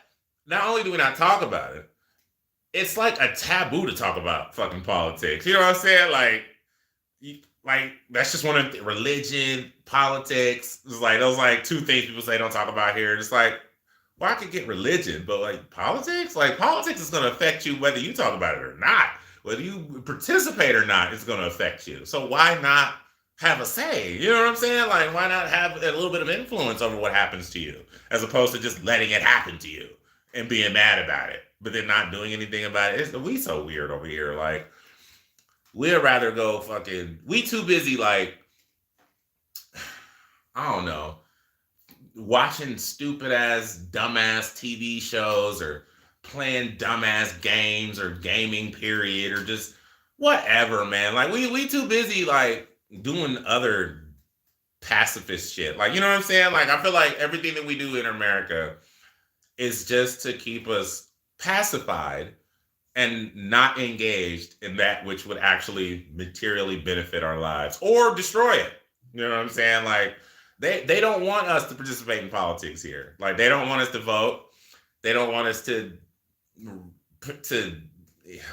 not only do we not talk about it, it's like a taboo to talk about fucking politics. You know what I'm saying? Like that's just one of religion, politics. It's like those like two things people say don't talk about here. It's like, well, I could get religion, but like politics is going to affect you whether you talk about it or not. Whether you participate or not, it's going to affect you. So why not have a say? You know what I'm saying? Like, why not have a little bit of influence over what happens to you, as opposed to just letting it happen to you and being mad about it, but then not doing anything about it? We so weird over here. Like, we'd rather go fucking. We too busy. Like, I don't know, watching stupid ass, dumbass TV shows or playing dumbass games or gaming period or just whatever, man. Like we too busy like doing other pacifist shit. Like, you know what I'm saying? Like, I feel like everything that we do in America is just to keep us pacified and not engaged in that which would actually materially benefit our lives or destroy it. You know what I'm saying? Like, they don't want us to participate in politics here. Like, they don't want us to vote. They don't want us to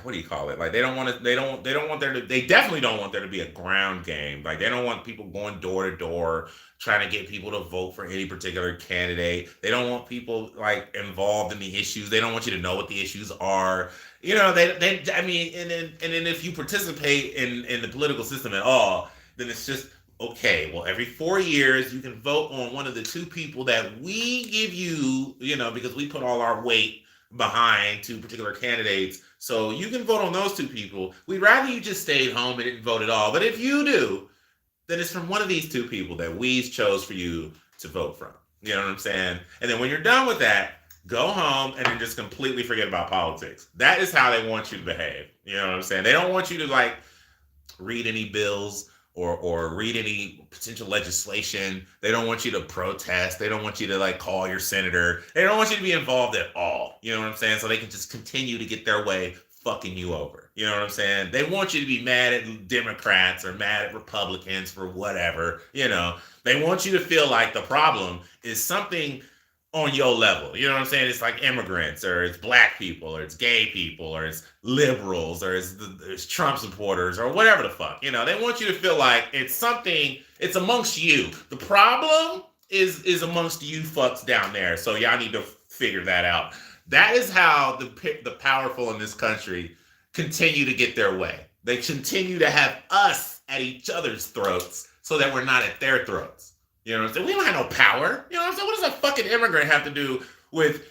what do you call it? Like, they don't want it. They don't want there to. They definitely don't want there to be a ground game. Like, they don't want people going door to door trying to get people to vote for any particular candidate. They don't want people like involved in the issues. They don't want you to know what the issues are. You know, they I mean, and then if you participate in the political system at all, then it's just okay. Well, every 4 years you can vote on one of the two people that we give you, you know, because we put all our weight behind two particular candidates. So you can vote on those two people. We'd rather you just stayed home and didn't vote at all. But if you do, then it's from one of these two people that we chose for you to vote from. You know what I'm saying? And then when you're done with that, go home and then just completely forget about politics. That is how they want you to behave. You know what I'm saying? They don't want you to like read any bills or read any potential legislation. They don't want you to protest. They don't want you to like call your senator. They don't want you to be involved at all. You know what I'm saying? So they can just continue to get their way fucking you over. You know what I'm saying? They want you to be mad at Democrats or mad at Republicans for whatever. You know, they want you to feel like the problem is something on your level. You know what I'm saying? It's like immigrants, or it's black people, or it's gay people, or it's liberals, or it's Trump supporters, or whatever the fuck. You know, they want you to feel like it's something, it's amongst you. The problem is amongst you fucks down there. So y'all need to figure that out. That is how the powerful in this country continue to get their way. They continue to have us at each other's throats so that we're not at their throats. You know what I'm saying? We don't have no power. You know what I'm saying? What does a fucking immigrant have to do with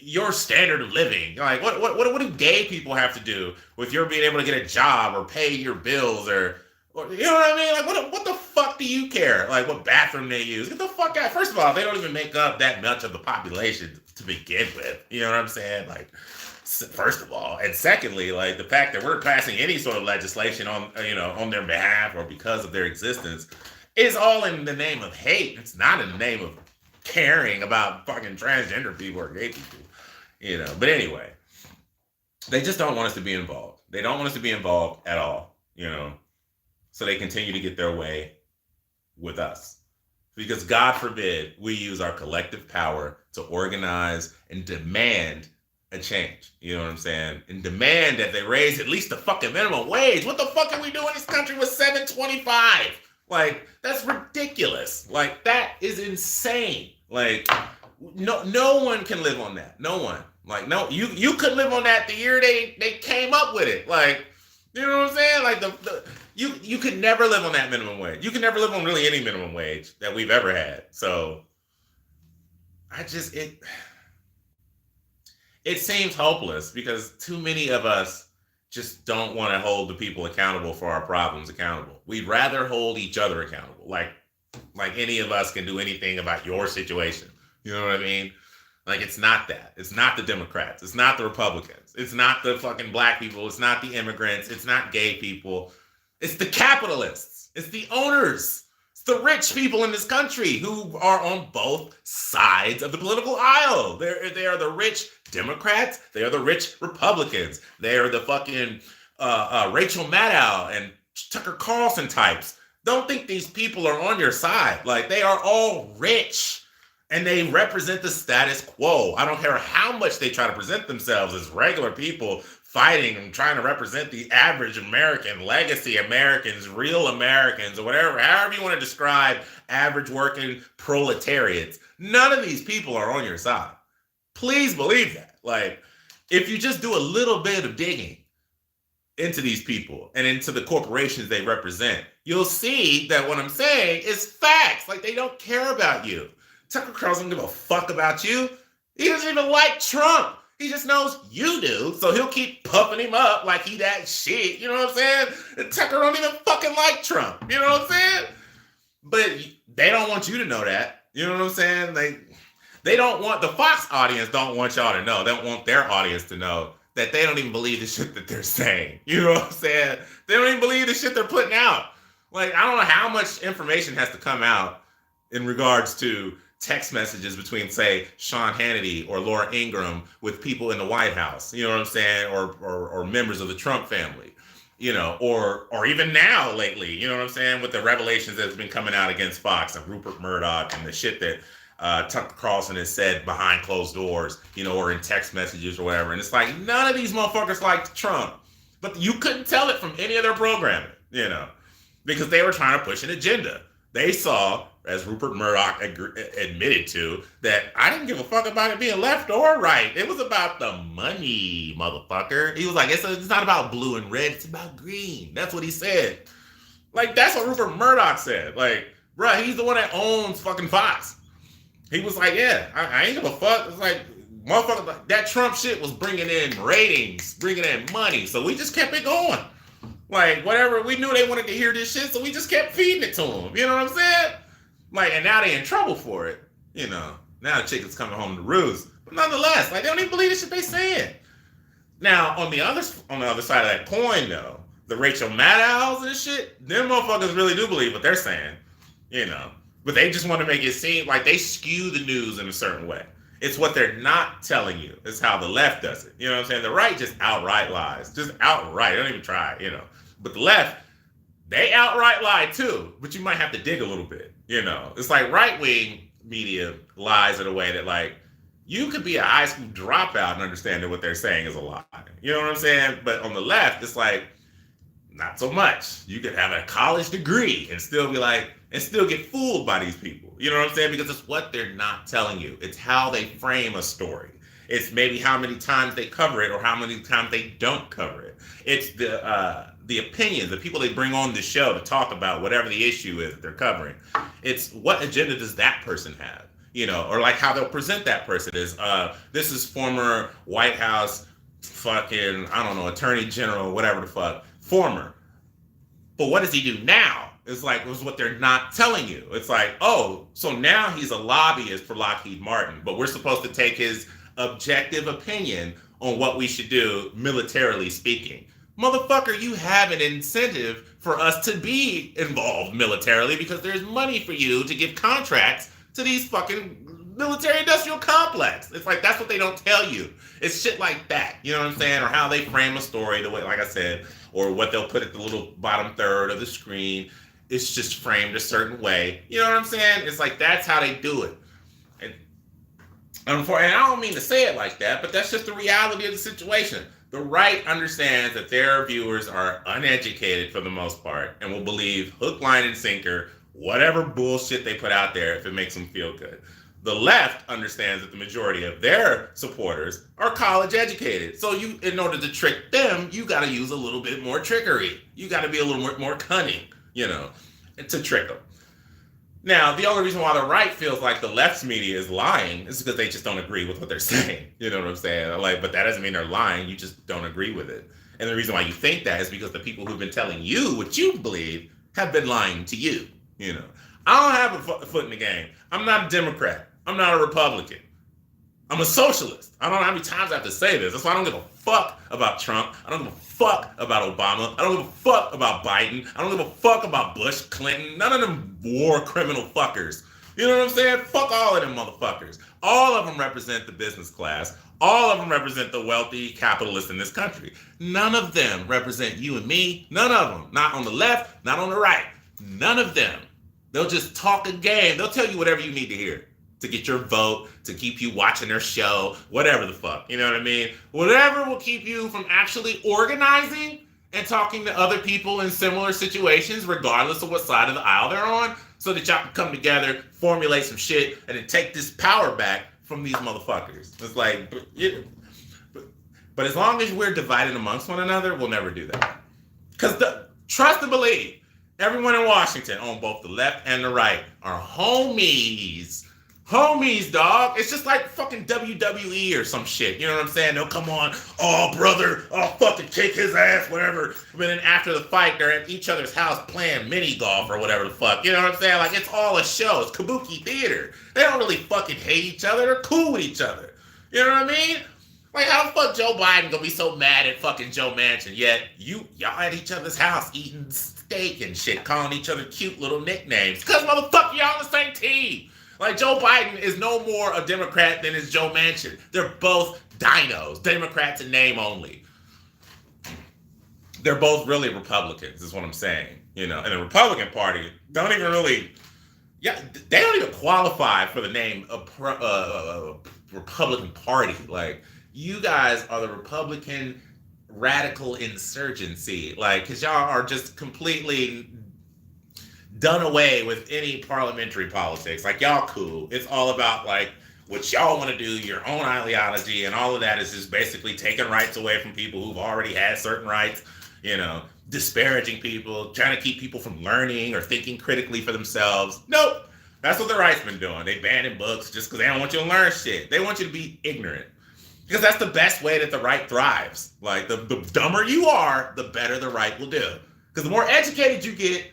your standard of living? Like, what do gay people have to do with your being able to get a job or pay your bills or you know what I mean? Like, what the fuck do you care? Like, what bathroom they use? Get the fuck out. First of all, they don't even make up that much of the population to begin with. You know what I'm saying? Like, first of all, and secondly, like the fact that we're passing any sort of legislation on, you know, on their behalf or because of their existence is all in the name of hate. It's not in the name of caring about fucking transgender people or gay people, you know. But anyway, they just don't want us to be involved. They don't want us to be involved at all, you know. So they continue to get their way with us. Because God forbid we use our collective power to organize and demand a change. You know what I'm saying? And demand that they raise at least the fucking minimum wage. What the fuck can we do in this country with $7.25? Like, that's ridiculous. Like, that is insane. Like, no one can live on that. No one. Like, no, you could live on that the year they came up with it. Like, you know what I'm saying? Like, you could never live on that minimum wage. You could never live on really any minimum wage that we've ever had. So, it seems hopeless because too many of us just don't want to hold the people accountable for our problems accountable. We'd rather hold each other accountable. Like any of us can do anything about your situation. You know what I mean? Like, it's not that. It's not the Democrats. It's not the Republicans. It's not the fucking black people. It's not the immigrants. It's not gay people. It's the capitalists. It's the owners. It's It's the rich people in this country who are on both sides of the political aisle. They are the rich Democrats. They are the rich Republicans. They are the fucking Rachel Maddow and Tucker Carlson types. Don't think these people are on your side. Like, they are all rich and they represent the status quo. I don't care how much they try to present themselves as regular people fighting and trying to represent the average American, legacy Americans, real Americans, or whatever, however you want to describe average working proletariats. None of these people are on your side. Please believe that. Like, if you just do a little bit of digging into these people and into the corporations they represent, you'll see that what I'm saying is facts. Like, they don't care about you. Tucker Carlson doesn't give a fuck about you. He doesn't even like Trump. He just knows you do, so he'll keep puffing him up like he that shit. You know what I'm saying? And Tucker don't even fucking like Trump. You know what I'm saying? But they don't want you to know that. You know what I'm saying? They don't want, the Fox audience don't want y'all to know. They don't want their audience to know that they don't even believe the shit that they're saying. You know what I'm saying? They don't even believe the shit they're putting out. Like, I don't know how much information has to come out in regards to text messages between, say, Sean Hannity or Laura Ingraham with people in the White House, you know what I'm saying, or members of the Trump family, you know, or even now lately, you know what I'm saying, with the revelations that's been coming out against Fox and Rupert Murdoch and the shit that Tucker Carlson has said behind closed doors, you know, or in text messages or whatever. And it's like, none of these motherfuckers liked Trump, but you couldn't tell it from any of their programming, you know, because they were trying to push an agenda. They saw, as Rupert Murdoch admitted to, that I didn't give a fuck about it being left or right. It was about the money, motherfucker. He was like, it's not about blue and red, it's about green. That's what he said. Like, that's what Rupert Murdoch said. Like, bruh, he's the one that owns fucking Fox. He was like, yeah, I ain't give a fuck. It's like, motherfucker, that Trump shit was bringing in ratings, bringing in money. So we just kept it going. Like, whatever, we knew they wanted to hear this shit, so we just kept feeding it to them. You know what I'm saying? Like, and now they in trouble for it. You know, now the chicken's coming home to roost. But nonetheless, like, they don't even believe the shit they saying. Now, on the other side of that coin, though, the Rachel Maddows and shit, them motherfuckers really do believe what they're saying. You know, but they just want to make it seem like they skew the news in a certain way. It's what they're not telling you. It's how the left does it. You know what I'm saying? The right just outright lies. Just outright. They don't even try, you know. But the left, they outright lie too. But you might have to dig a little bit, you know. It's like right-wing media lies in a way that, like, you could be a high school dropout and understand that what they're saying is a lie. You know what I'm saying? But on the left, it's like, not so much. You could have a college degree and still be like, and still get fooled by these people. You know what I'm saying? Because it's what they're not telling you. It's how they frame a story. It's maybe how many times they cover it or how many times they don't cover it. It's the opinions, the people they bring on the show to talk about whatever the issue is that they're covering. It's what agenda does that person have? You know, or like how they'll present that person is, this is former White House fucking, I don't know, Attorney General, whatever the fuck, former. But what does he do now? It's like, it was what they're not telling you. It's like, oh, so now he's a lobbyist for Lockheed Martin, but we're supposed to take his objective opinion on what we should do militarily speaking. Motherfucker, you have an incentive for us to be involved militarily because there's money for you to give contracts to these fucking military industrial complex. It's like, that's what they don't tell you. It's shit like that. You know what I'm saying? Or how they frame a story, the way, like I said, or what they'll put at the little bottom third of the screen. It's just framed a certain way. You know what I'm saying? It's like, that's how they do it. And I don't mean to say it like that, but that's just the reality of the situation. The right understands that their viewers are uneducated for the most part and will believe hook, line, and sinker whatever bullshit they put out there if it makes them feel good. The left understands that the majority of their supporters are college educated. So you, in order to trick them, you got to use a little bit more trickery. You got to be a little more cunning, you know, to trick them. Now, the only reason why the right feels like the left's media is lying is because they just don't agree with what they're saying. You know what I'm saying? Like, but that doesn't mean they're lying. You just don't agree with it. And the reason why you think that is because the people who've been telling you what you believe have been lying to you. You know, I don't have a foot in the game. I'm not a Democrat. I'm not a Republican. I'm a socialist. I don't know how many times I have to say this. That's why I don't give a fuck about Trump. I don't give a fuck about Obama. I don't give a fuck about Biden. I don't give a fuck about Bush, Clinton. None of them war criminal fuckers. You know what I'm saying? Fuck all of them motherfuckers. All of them represent the business class. All of them represent the wealthy capitalists in this country. None of them represent you and me. None of them. Not on the left, not on the right. None of them. They'll just talk a game. They'll tell you whatever you need to hear to get your vote, to keep you watching their show, whatever the fuck. You know what I mean? Whatever will keep you from actually organizing and talking to other people in similar situations, regardless of what side of the aisle they're on, so that y'all can come together, formulate some shit, and then take this power back from these motherfuckers. It's like, but as long as we're divided amongst one another, we'll never do that. Because trust and believe, everyone in Washington, on both the left and the right, are homies. Homies, dog. It's just like fucking WWE or some shit. You know what I'm saying? They'll come on, oh, brother, I'll fucking kick his ass, whatever. But then after the fight, they're at each other's house playing mini golf or whatever the fuck. You know what I'm saying? Like, it's all a show. It's kabuki theater. They don't really fucking hate each other. They're cool with each other. You know what I mean? Like, how the fuck Joe Biden gonna be so mad at fucking Joe Manchin, yet y'all at each other's house eating steak and shit, calling each other cute little nicknames? Because, motherfucker, y'all on the same team. Like, Joe Biden is no more a Democrat than is Joe Manchin. They're both dinos, Democrats in name only. They're both really Republicans, is what I'm saying. You know, and the Republican Party don't even really, they don't even qualify for the name of Republican Party. Like, you guys are the Republican radical insurgency. Like, because y'all are just completely done away with any parliamentary politics. Like, y'all cool. It's all about, like, what y'all want to do, your own ideology, and all of that is just basically taking rights away from people who've already had certain rights, you know, disparaging people, trying to keep people from learning or thinking critically for themselves. Nope. That's what the right's been doing. They banning books just because they don't want you to learn shit. They want you to be ignorant. Because that's the best way that the right thrives. Like, the dumber you are, the better the right will do. Because the more educated you get,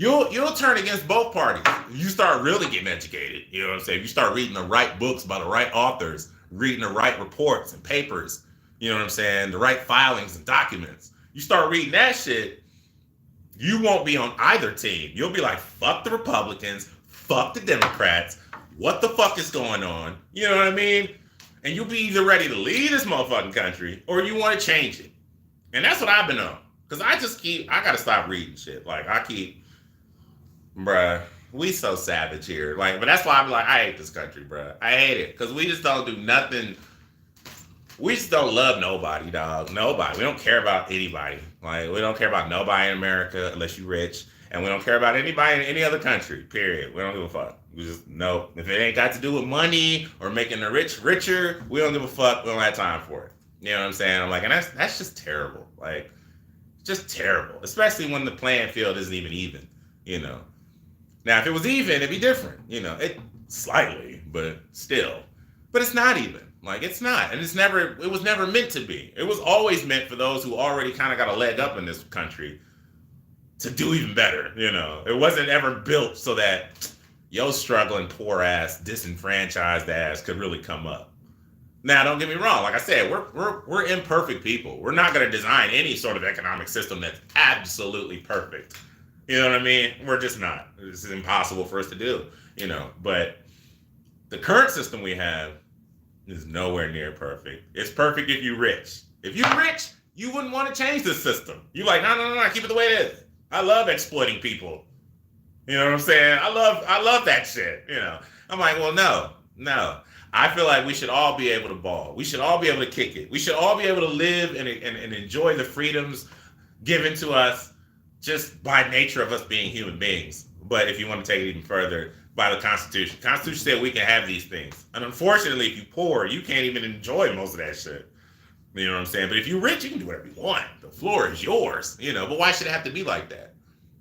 You'll turn against both parties. You start really getting educated. You know what I'm saying? You start reading the right books by the right authors, reading the right reports and papers. You know what I'm saying? The right filings and documents. You start reading that shit, you won't be on either team. You'll be like, fuck the Republicans, fuck the Democrats. What the fuck is going on? You know what I mean? And you'll be either ready to leave this motherfucking country or you want to change it. And that's what I've been on. Because I got to stop reading shit. Like, bruh, we so savage here. Like, but that's why I'm like, I hate this country, bruh. I hate it. Because we just don't do nothing. We just don't love nobody, dog. Nobody. We don't care about anybody. Like, we don't care about nobody in America unless you're rich. And we don't care about anybody in any other country, period. We don't give a fuck. We just, no. If it ain't got to do with money or making the rich richer, we don't give a fuck. We don't have time for it. You know what I'm saying? I'm like, and that's just terrible. Like, just terrible. Especially when the playing field isn't even, you know. Now, if it was even, it'd be different, you know, slightly, but still. But it's not even. Like, it's not. And it was never meant to be. It was always meant for those who already kind of got a leg up in this country to do even better, you know. It wasn't ever built so that your struggling poor ass, disenfranchised ass could really come up. Now, don't get me wrong. Like I said, we're imperfect people. We're not going to design any sort of economic system that's absolutely perfect. You know what I mean? We're just not. This is impossible for us to do, you know. But the current system we have is nowhere near perfect. It's perfect if you're rich. If you're rich, you wouldn't want to change this system. You're like, no, keep it the way it is. I love exploiting people. You know what I'm saying? I love that shit, you know. I'm like, well, no. I feel like we should all be able to ball. We should all be able to kick it. We should all be able to live and enjoy the freedoms given to us just by nature of us being human beings. But if you want to take it even further, by the Constitution. The Constitution said we can have these things. And unfortunately, if you're poor, you can't even enjoy most of that shit. You know what I'm saying? But if you're rich, you can do whatever you want. The floor is yours, you know. But why should it have to be like that?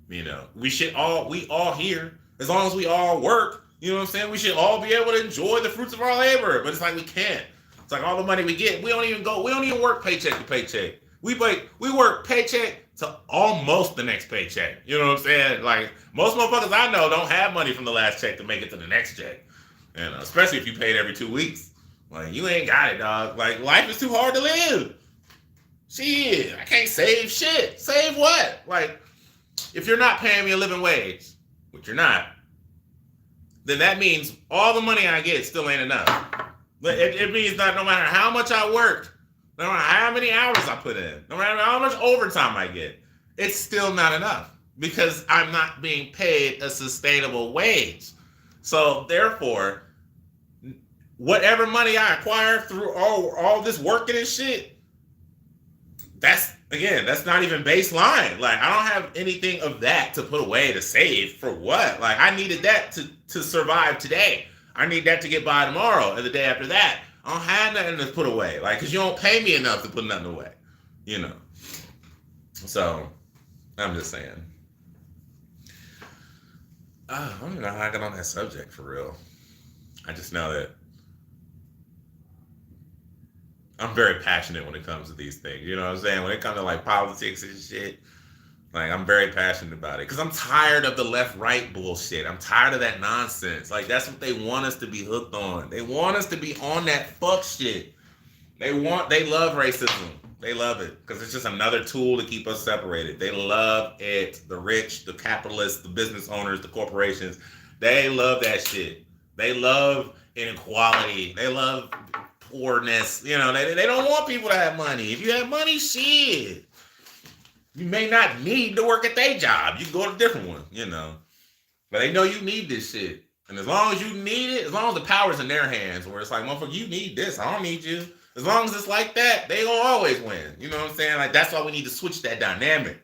You know, we all here, as long as we all work, you know what I'm saying? We should all be able to enjoy the fruits of our labor. But it's like we can't. It's like all the money we get, we don't even work paycheck to paycheck. We work paycheck to almost the next paycheck. You know what I'm saying? Like, most motherfuckers I know don't have money from the last check to make it to the next check. especially if you paid every 2 weeks. Like, you ain't got it, dog. Like, life is too hard to live. Shit, I can't save shit. Save what? Like, if you're not paying me a living wage, which you're not, then that means all the money I get still ain't enough. It means that no matter how much I worked, no matter how many hours I put in, no matter how much overtime I get, it's still not enough because I'm not being paid a sustainable wage. So therefore, whatever money I acquire through all this working and shit, that's not even baseline. Like, I don't have anything of that to put away to save for what? Like, I needed that to survive today. I need that to get by tomorrow and the day after that. I don't have nothing to put away. Like, because you don't pay me enough to put nothing away. So, I'm just saying. I don't even know how I got on that subject for real. I just know that I'm very passionate when it comes to these things. You know what I'm saying? When it comes to like politics and shit, like, I'm very passionate about it because I'm tired of the left-right bullshit. I'm tired of that nonsense. Like, that's what they want us to be hooked on. They want us to be on that fuck shit. They love racism. They love it because it's just another tool to keep us separated. They love it. The rich, the capitalists, the business owners, the corporations, they love that shit. They love inequality. They love poorness. They don't want people to have money. If you have money, shit, you may not need to work at their job. You can go to a different one, But they know you need this shit. And as long as you need it, as long as the power's in their hands, where it's like, motherfucker, you need this. I don't need you. As long as it's like that, they gonna always win. You know what I'm saying? Like, that's why we need to switch that dynamic.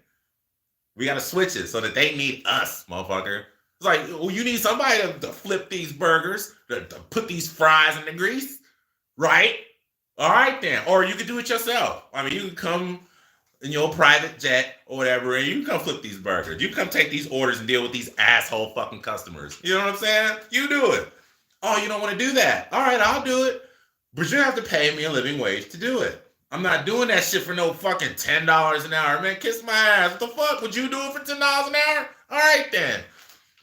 We gotta switch it so that they need us, motherfucker. It's like, well, you need somebody to flip these burgers, to put these fries in the grease, right? All right, then. Or you could do it yourself. I mean, you can come in your private jet or whatever, and you can come flip these burgers. You can come take these orders and deal with these asshole fucking customers. You know what I'm saying? You do it. Oh, you don't want to do that? All right, I'll do it. But you have to pay me a living wage to do it. I'm not doing that shit for no fucking $10 an hour. Man, kiss my ass. What the fuck? Would you do it for $10 an hour? All right, then.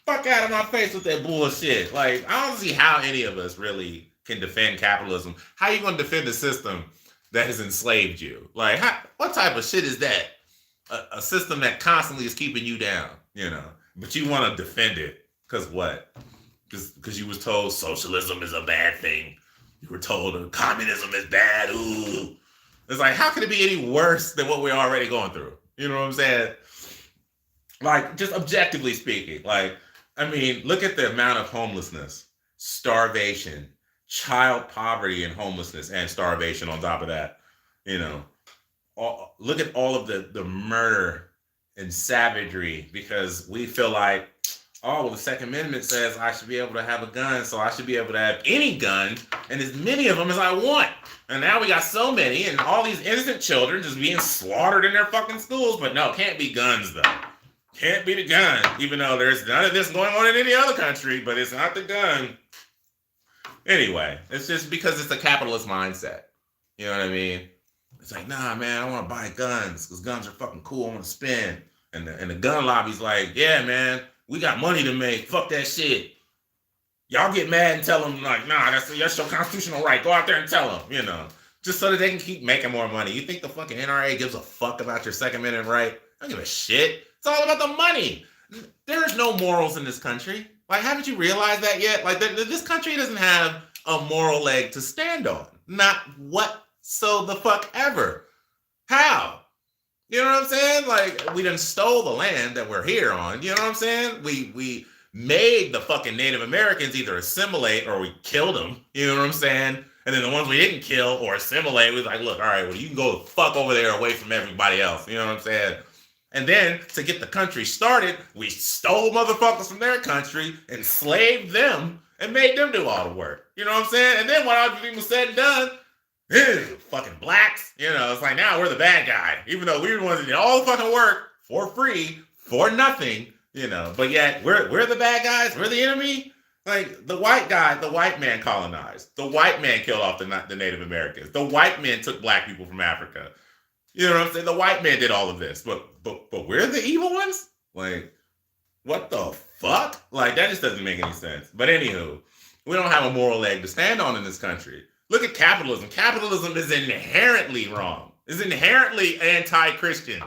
Fuck out of my face with that bullshit. Like, I don't see how any of us really can defend capitalism. How you going to defend a system that has enslaved you? Like, what type of shit is that? A system that constantly is keeping you down, but you want to defend it. Because what? Because you was told socialism is a bad thing. You were told communism is bad. Ooh. It's like, how could it be any worse than what we're already going through? You know what I'm saying? Like, just objectively speaking. Like, I mean, look at the amount of homelessness, starvation, child poverty and homelessness and starvation on top of that. Look at all of the murder and savagery because we feel like, oh, well, the Second Amendment says I should be able to have a gun, so I should be able to have any gun and as many of them as I want. And now we got so many, and all these innocent children just being slaughtered in their fucking schools. But no, can't be guns, though. Can't be the gun, even though there's none of this going on in any other country, but it's not the gun. Anyway, it's just because it's a capitalist mindset. You know what I mean? It's like, nah, man, I want to buy guns because guns are fucking cool. I want to spend. And the gun lobby's like, yeah, man, we got money to make. Fuck that shit. Y'all get mad and tell them, like, nah, that's your constitutional right. Go out there and tell them, just so that they can keep making more money. You think the fucking NRA gives a fuck about your Second Amendment right? I don't give a shit. It's all about the money. There's no morals in this country. Like, haven't you realized that yet? Like, this country doesn't have a moral leg to stand on. Not ever. How? You know what I'm saying? Like, we done stole the land that we're here on. You know what I'm saying? We made the fucking Native Americans either assimilate or we killed them. You know what I'm saying? And then the ones we didn't kill or assimilate, we was like, look, all right, well, you can go the fuck over there away from everybody else. You know what I'm saying? And then to get the country started, we stole motherfuckers from their country, enslaved them, and made them do all the work. You know what I'm saying? And then when all the was said and done, fucking blacks, it's like now we're the bad guy, even though we were the ones that did all the fucking work for free, for nothing, but yet we're the bad guys, we're the enemy. Like, the white man colonized. The white man killed off the Native Americans. The white man took black people from Africa. You know what I'm saying? The white man did all of this, but we're the evil ones? Like, what the fuck? Like, that just doesn't make any sense. But anywho, We don't have a moral leg to stand on in this country. Look at capitalism. Capitalism is inherently wrong. It's inherently anti-Christian.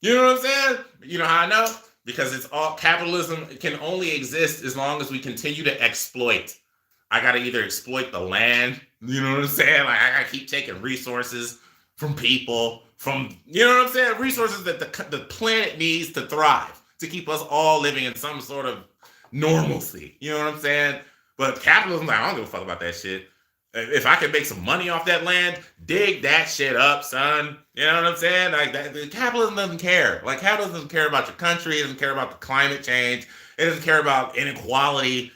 You know what I'm saying? You know how I know? Because it's all capitalism can only exist as long as we continue to exploit. I gotta either exploit the land, you know what I'm saying? Like I gotta keep taking resources from people, from you know what I'm saying? Resources that the planet needs to thrive, to keep us all living in some sort of normalcy. You know what I'm saying? But capitalism, like, I don't give a fuck about that shit. If I can make some money off that land, dig that shit up, son. You know what I'm saying? Like that, capitalism doesn't care. Like capitalism doesn't care about your country. It doesn't care about the climate change. It doesn't care about inequality.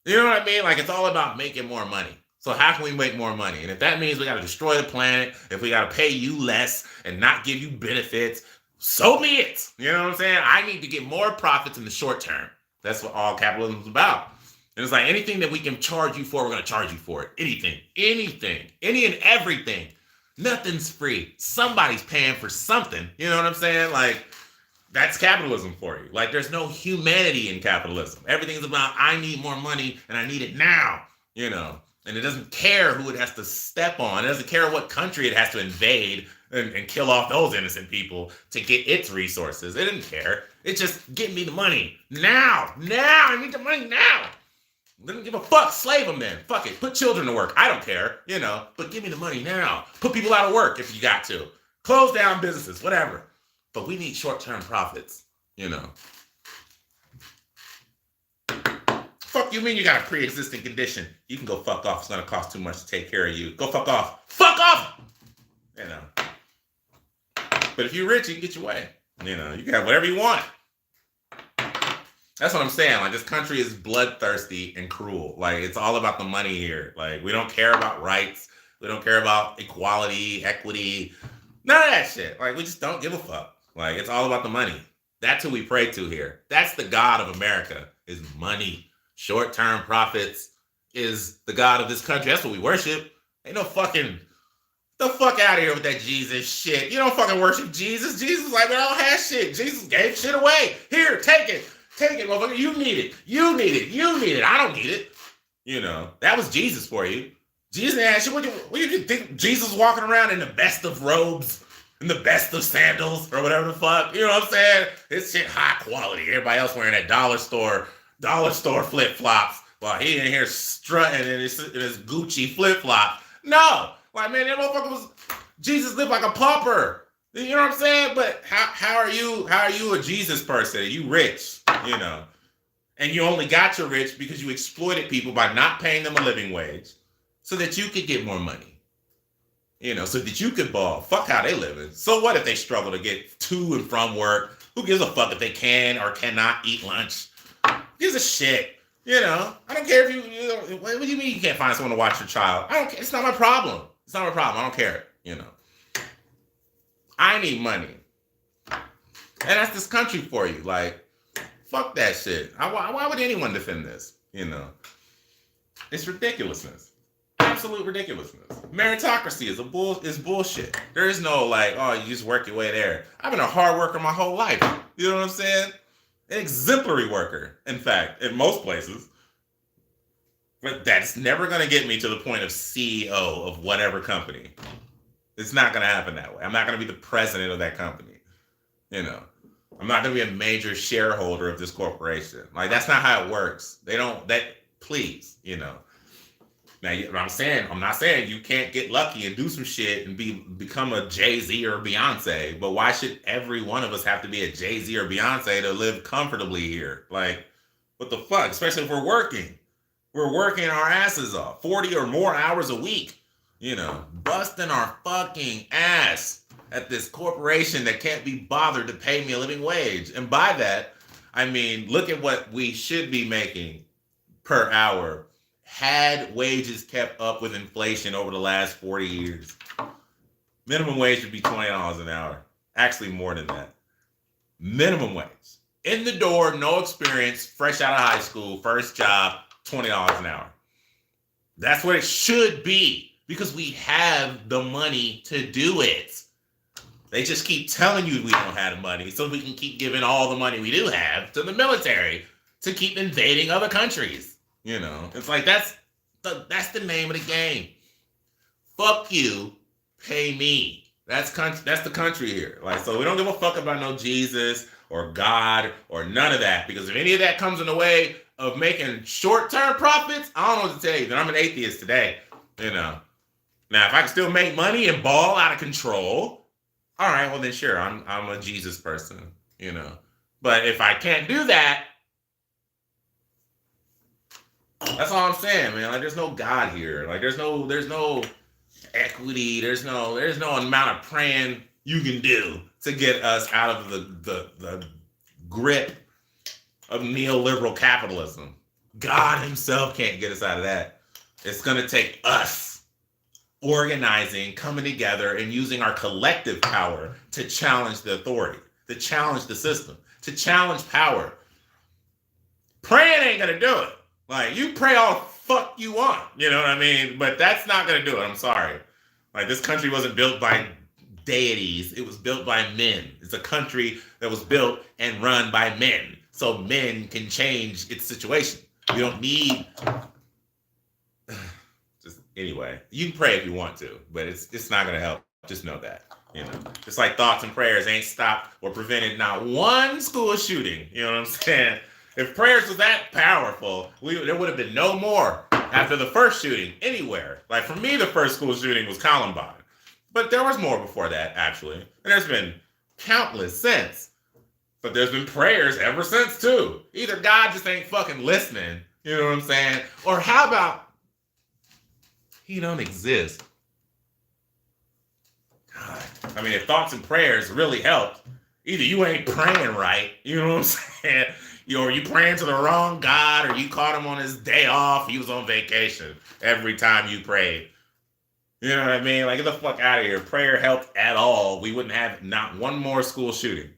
You know what I mean? Like it's all about making more money. So how can we make more money? And if that means we got to destroy the planet, if we got to pay you less and not give you benefits, so be it. You know what I'm saying? I need to get more profits in the short term. That's what all capitalism is about. And it's like anything that we can charge you for, we're going to charge you for it. Anything, any and everything. Nothing's free. Somebody's paying for something. You know what I'm saying? Like, that's capitalism for you. Like, there's no humanity in capitalism. Everything's about, I need more money and I need it now, you know. And it doesn't care who it has to step on. It doesn't care what country it has to invade and kill off those innocent people to get its resources. It didn't care. It just, give me the money now. Now. I need the money now. Didn't give a fuck. Slave them then. Fuck it. Put children to work. I don't care, you know, but give me the money now. Put people out of work if you got to. Close down businesses, whatever. But we need short-term profits, you know. Fuck you mean you got a pre-existing condition? You can go fuck off. It's going to cost too much to take care of you. Go fuck off. Fuck off! You know. But if you're rich, you can get your way. You know, you can have whatever you want. That's what I'm saying. Like, this country is bloodthirsty and cruel. Like, it's all about the money here. Like, we don't care about rights. We don't care about equality, equity, none of that shit. Like, we just don't give a fuck. Like, it's all about the money. That's who we pray to here. That's the God of America, is money. Short-term profits is the God of this country. That's what we worship. Ain't no fucking, the fuck out of here with that Jesus shit. You don't fucking worship Jesus. Jesus, like, we don't have shit. Jesus gave shit away. Here, take it. Take it, motherfucker. You need it. You need it. You need it. I don't need it. You know, that was Jesus for you. Jesus asked you, what you think Jesus was walking around in the best of robes, in the best of sandals, or whatever the fuck? You know what I'm saying? This shit high quality. Everybody else wearing that dollar store flip-flops while he in here strutting in his Gucci flip-flop. No. Like, man, that motherfucker was, Jesus lived like a pauper. You know what I'm saying? But how are you a Jesus person? Are you rich? You know, and you only got your rich because you exploited people by not paying them a living wage so that you could get more money, you know, so that you could ball. Fuck how they living. So what if they struggle to get to and from work? Who gives a fuck if they can or cannot eat lunch? Who gives a shit? You know, I don't care if you know, what do you mean you can't find someone to watch your child? I don't care. It's not my problem. It's not my problem. I don't care. You know, I need money. And that's this country for you. Like, fuck that shit. Why would anyone defend this? You know, it's ridiculousness. Absolute ridiculousness. Meritocracy is bullshit. There is no like, oh, you just work your way there. I've been a hard worker my whole life. You know what I'm saying? An exemplary worker, in fact, in most places. But that's never going to get me to the point of CEO of whatever company. It's not going to happen that way. I'm not going to be the president of that company. You know. I'm not going to be a major shareholder of this corporation. Like, that's not how it works. Please, you know. Now, I'm not saying you can't get lucky and do some shit and become a Jay-Z or Beyonce, but why should every one of us have to be a Jay-Z or Beyonce to live comfortably here? Like, what the fuck? Especially if we're working. We're working our asses off, 40 or more hours a week, you know, busting our fucking ass at this corporation that can't be bothered to pay me a living wage. And by that, I mean, look at what we should be making per hour had wages kept up with inflation over the last 40 years. Minimum wage would be $20 an hour. Actually, more than that. Minimum wage. In the door, no experience, fresh out of high school, first job, $20 an hour. That's what it should be because we have the money to do it. They just keep telling you we don't have the money so we can keep giving all the money we do have to the military to keep invading other countries. You know, it's like that's the name of the game. Fuck you, pay me. That's the country here. Like, so we don't give a fuck about no Jesus or God or none of that, because if any of that comes in the way of making short-term profits, I don't know what to tell you. Then I'm an atheist today. You know. Now, if I can still make money and ball out of control, all right, well then sure, I'm a Jesus person. You know. But if I can't do that, that's all I'm saying, man. Like, there's no God here. Like, there's no equity. There's no amount of praying you can do to get us out of the grip of neoliberal capitalism. God himself can't get us out of that. It's gonna take us organizing, coming together, and using our collective power to challenge the authority, to challenge the system, to challenge power. Praying ain't gonna do it. Like, you pray all the fuck you want, you know what I mean? But that's not gonna do it. I'm sorry. Like, this country wasn't built by deities. It was built by men. It's a country that was built and run by men, so men can change its situation. You don't need. Just anyway, you can pray if you want to, but it's not gonna help. Just know that. You know, just like thoughts and prayers ain't stopped or prevented not one school shooting. You know what I'm saying? If prayers was that powerful, there would have been no more after the first shooting anywhere. Like, for me, the first school shooting was Columbine. But there was more before that, actually. And there's been countless since. But there's been prayers ever since, too. Either God just ain't fucking listening, you know what I'm saying? Or how about he don't exist? God. I mean, if thoughts and prayers really helped, either you ain't praying right, you know what I'm saying? Or you praying to the wrong God, or you caught him on his day off. He was on vacation every time you prayed. You know what I mean? Like, get the fuck out of here. If prayer helped at all, we wouldn't have not one more school shooting.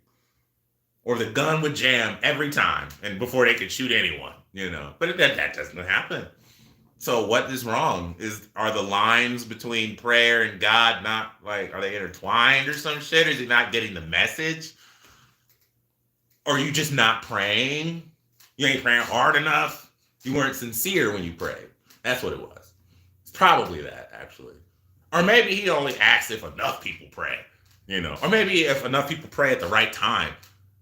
Or the gun would jam every time, and before they could shoot anyone, you know. But that doesn't happen. So what is wrong? Are the lines between prayer and God not, like, are they intertwined or some shit? Is he not getting the message? Or are you just not praying? You ain't praying hard enough? You weren't sincere when you prayed. That's what it was. It's probably that, actually. Or maybe he only asked if enough people pray, you know. Or maybe if enough people pray at the right time,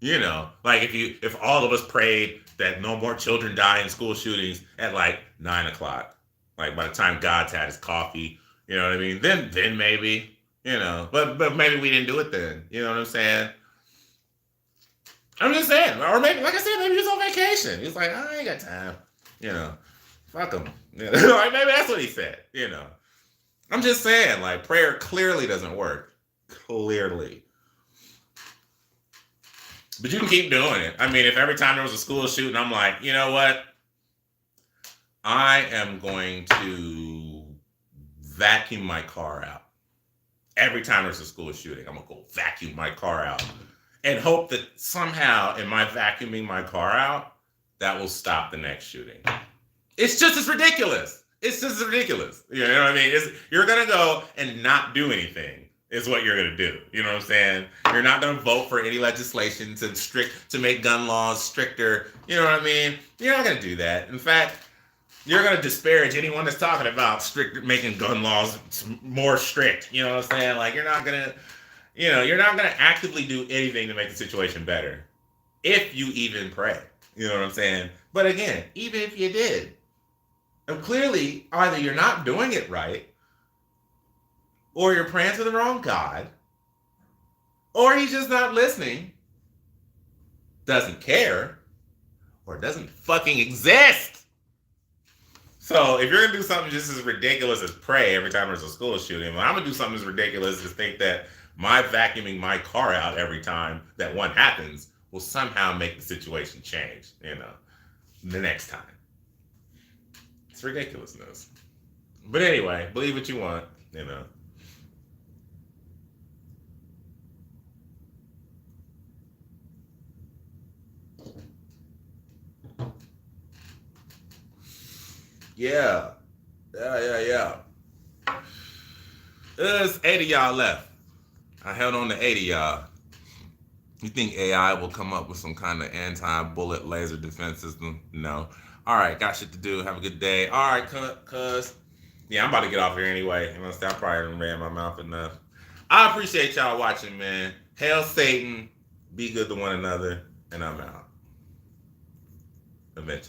you know. Like, if all of us prayed that no more children die in school shootings at like 9 o'clock, like by the time God's had his coffee, you know what I mean? Then maybe, you know. But maybe we didn't do it then. You know what I'm saying? I'm just saying. Or maybe, like I said, maybe he's on vacation. He's like, I ain't got time. You know, fuck him. You know, like, maybe that's what he said, you know. I'm just saying, like, prayer clearly doesn't work. Clearly. But you can keep doing it. I mean, if every time there was a school shooting, I'm like, you know what? I am going to vacuum my car out. Every time there's a school shooting, I'm going to go vacuum my car out. And hope that somehow, in my vacuuming my car out, that will stop the next shooting. It's just as ridiculous. It's just as ridiculous. You know what I mean? You're going to go and not do anything is what you're going to do. You know what I'm saying? You're not going to vote for any legislation to make gun laws stricter. You know what I mean? You're not going to do that. In fact, you're going to disparage anyone that's talking about making gun laws more strict. You know what I'm saying? Like, you're not going to actively do anything to make the situation better. If you even pray. You know what I'm saying? But again, even if you did, clearly either you're not doing it right, or you're praying to the wrong God, or he's just not listening, doesn't care, or doesn't fucking exist. So if you're going to do something just as ridiculous as pray every time there's a school shooting, well, I'm going to do something as ridiculous as think that my vacuuming my car out every time that one happens will somehow make the situation change, you know, the next time. It's ridiculousness. But anyway, believe what you want, you know. Yeah. There's 8 of y'all left. I held on to 8 of y'all. You think AI will come up with some kind of anti-bullet laser defense system? No. All right, got shit to do. Have a good day. All right, cuz. Yeah, I'm about to get off here anyway. You know, I probably ran my mouth enough. I appreciate y'all watching, man. Hail Satan. Be good to one another. And I'm out. Eventually.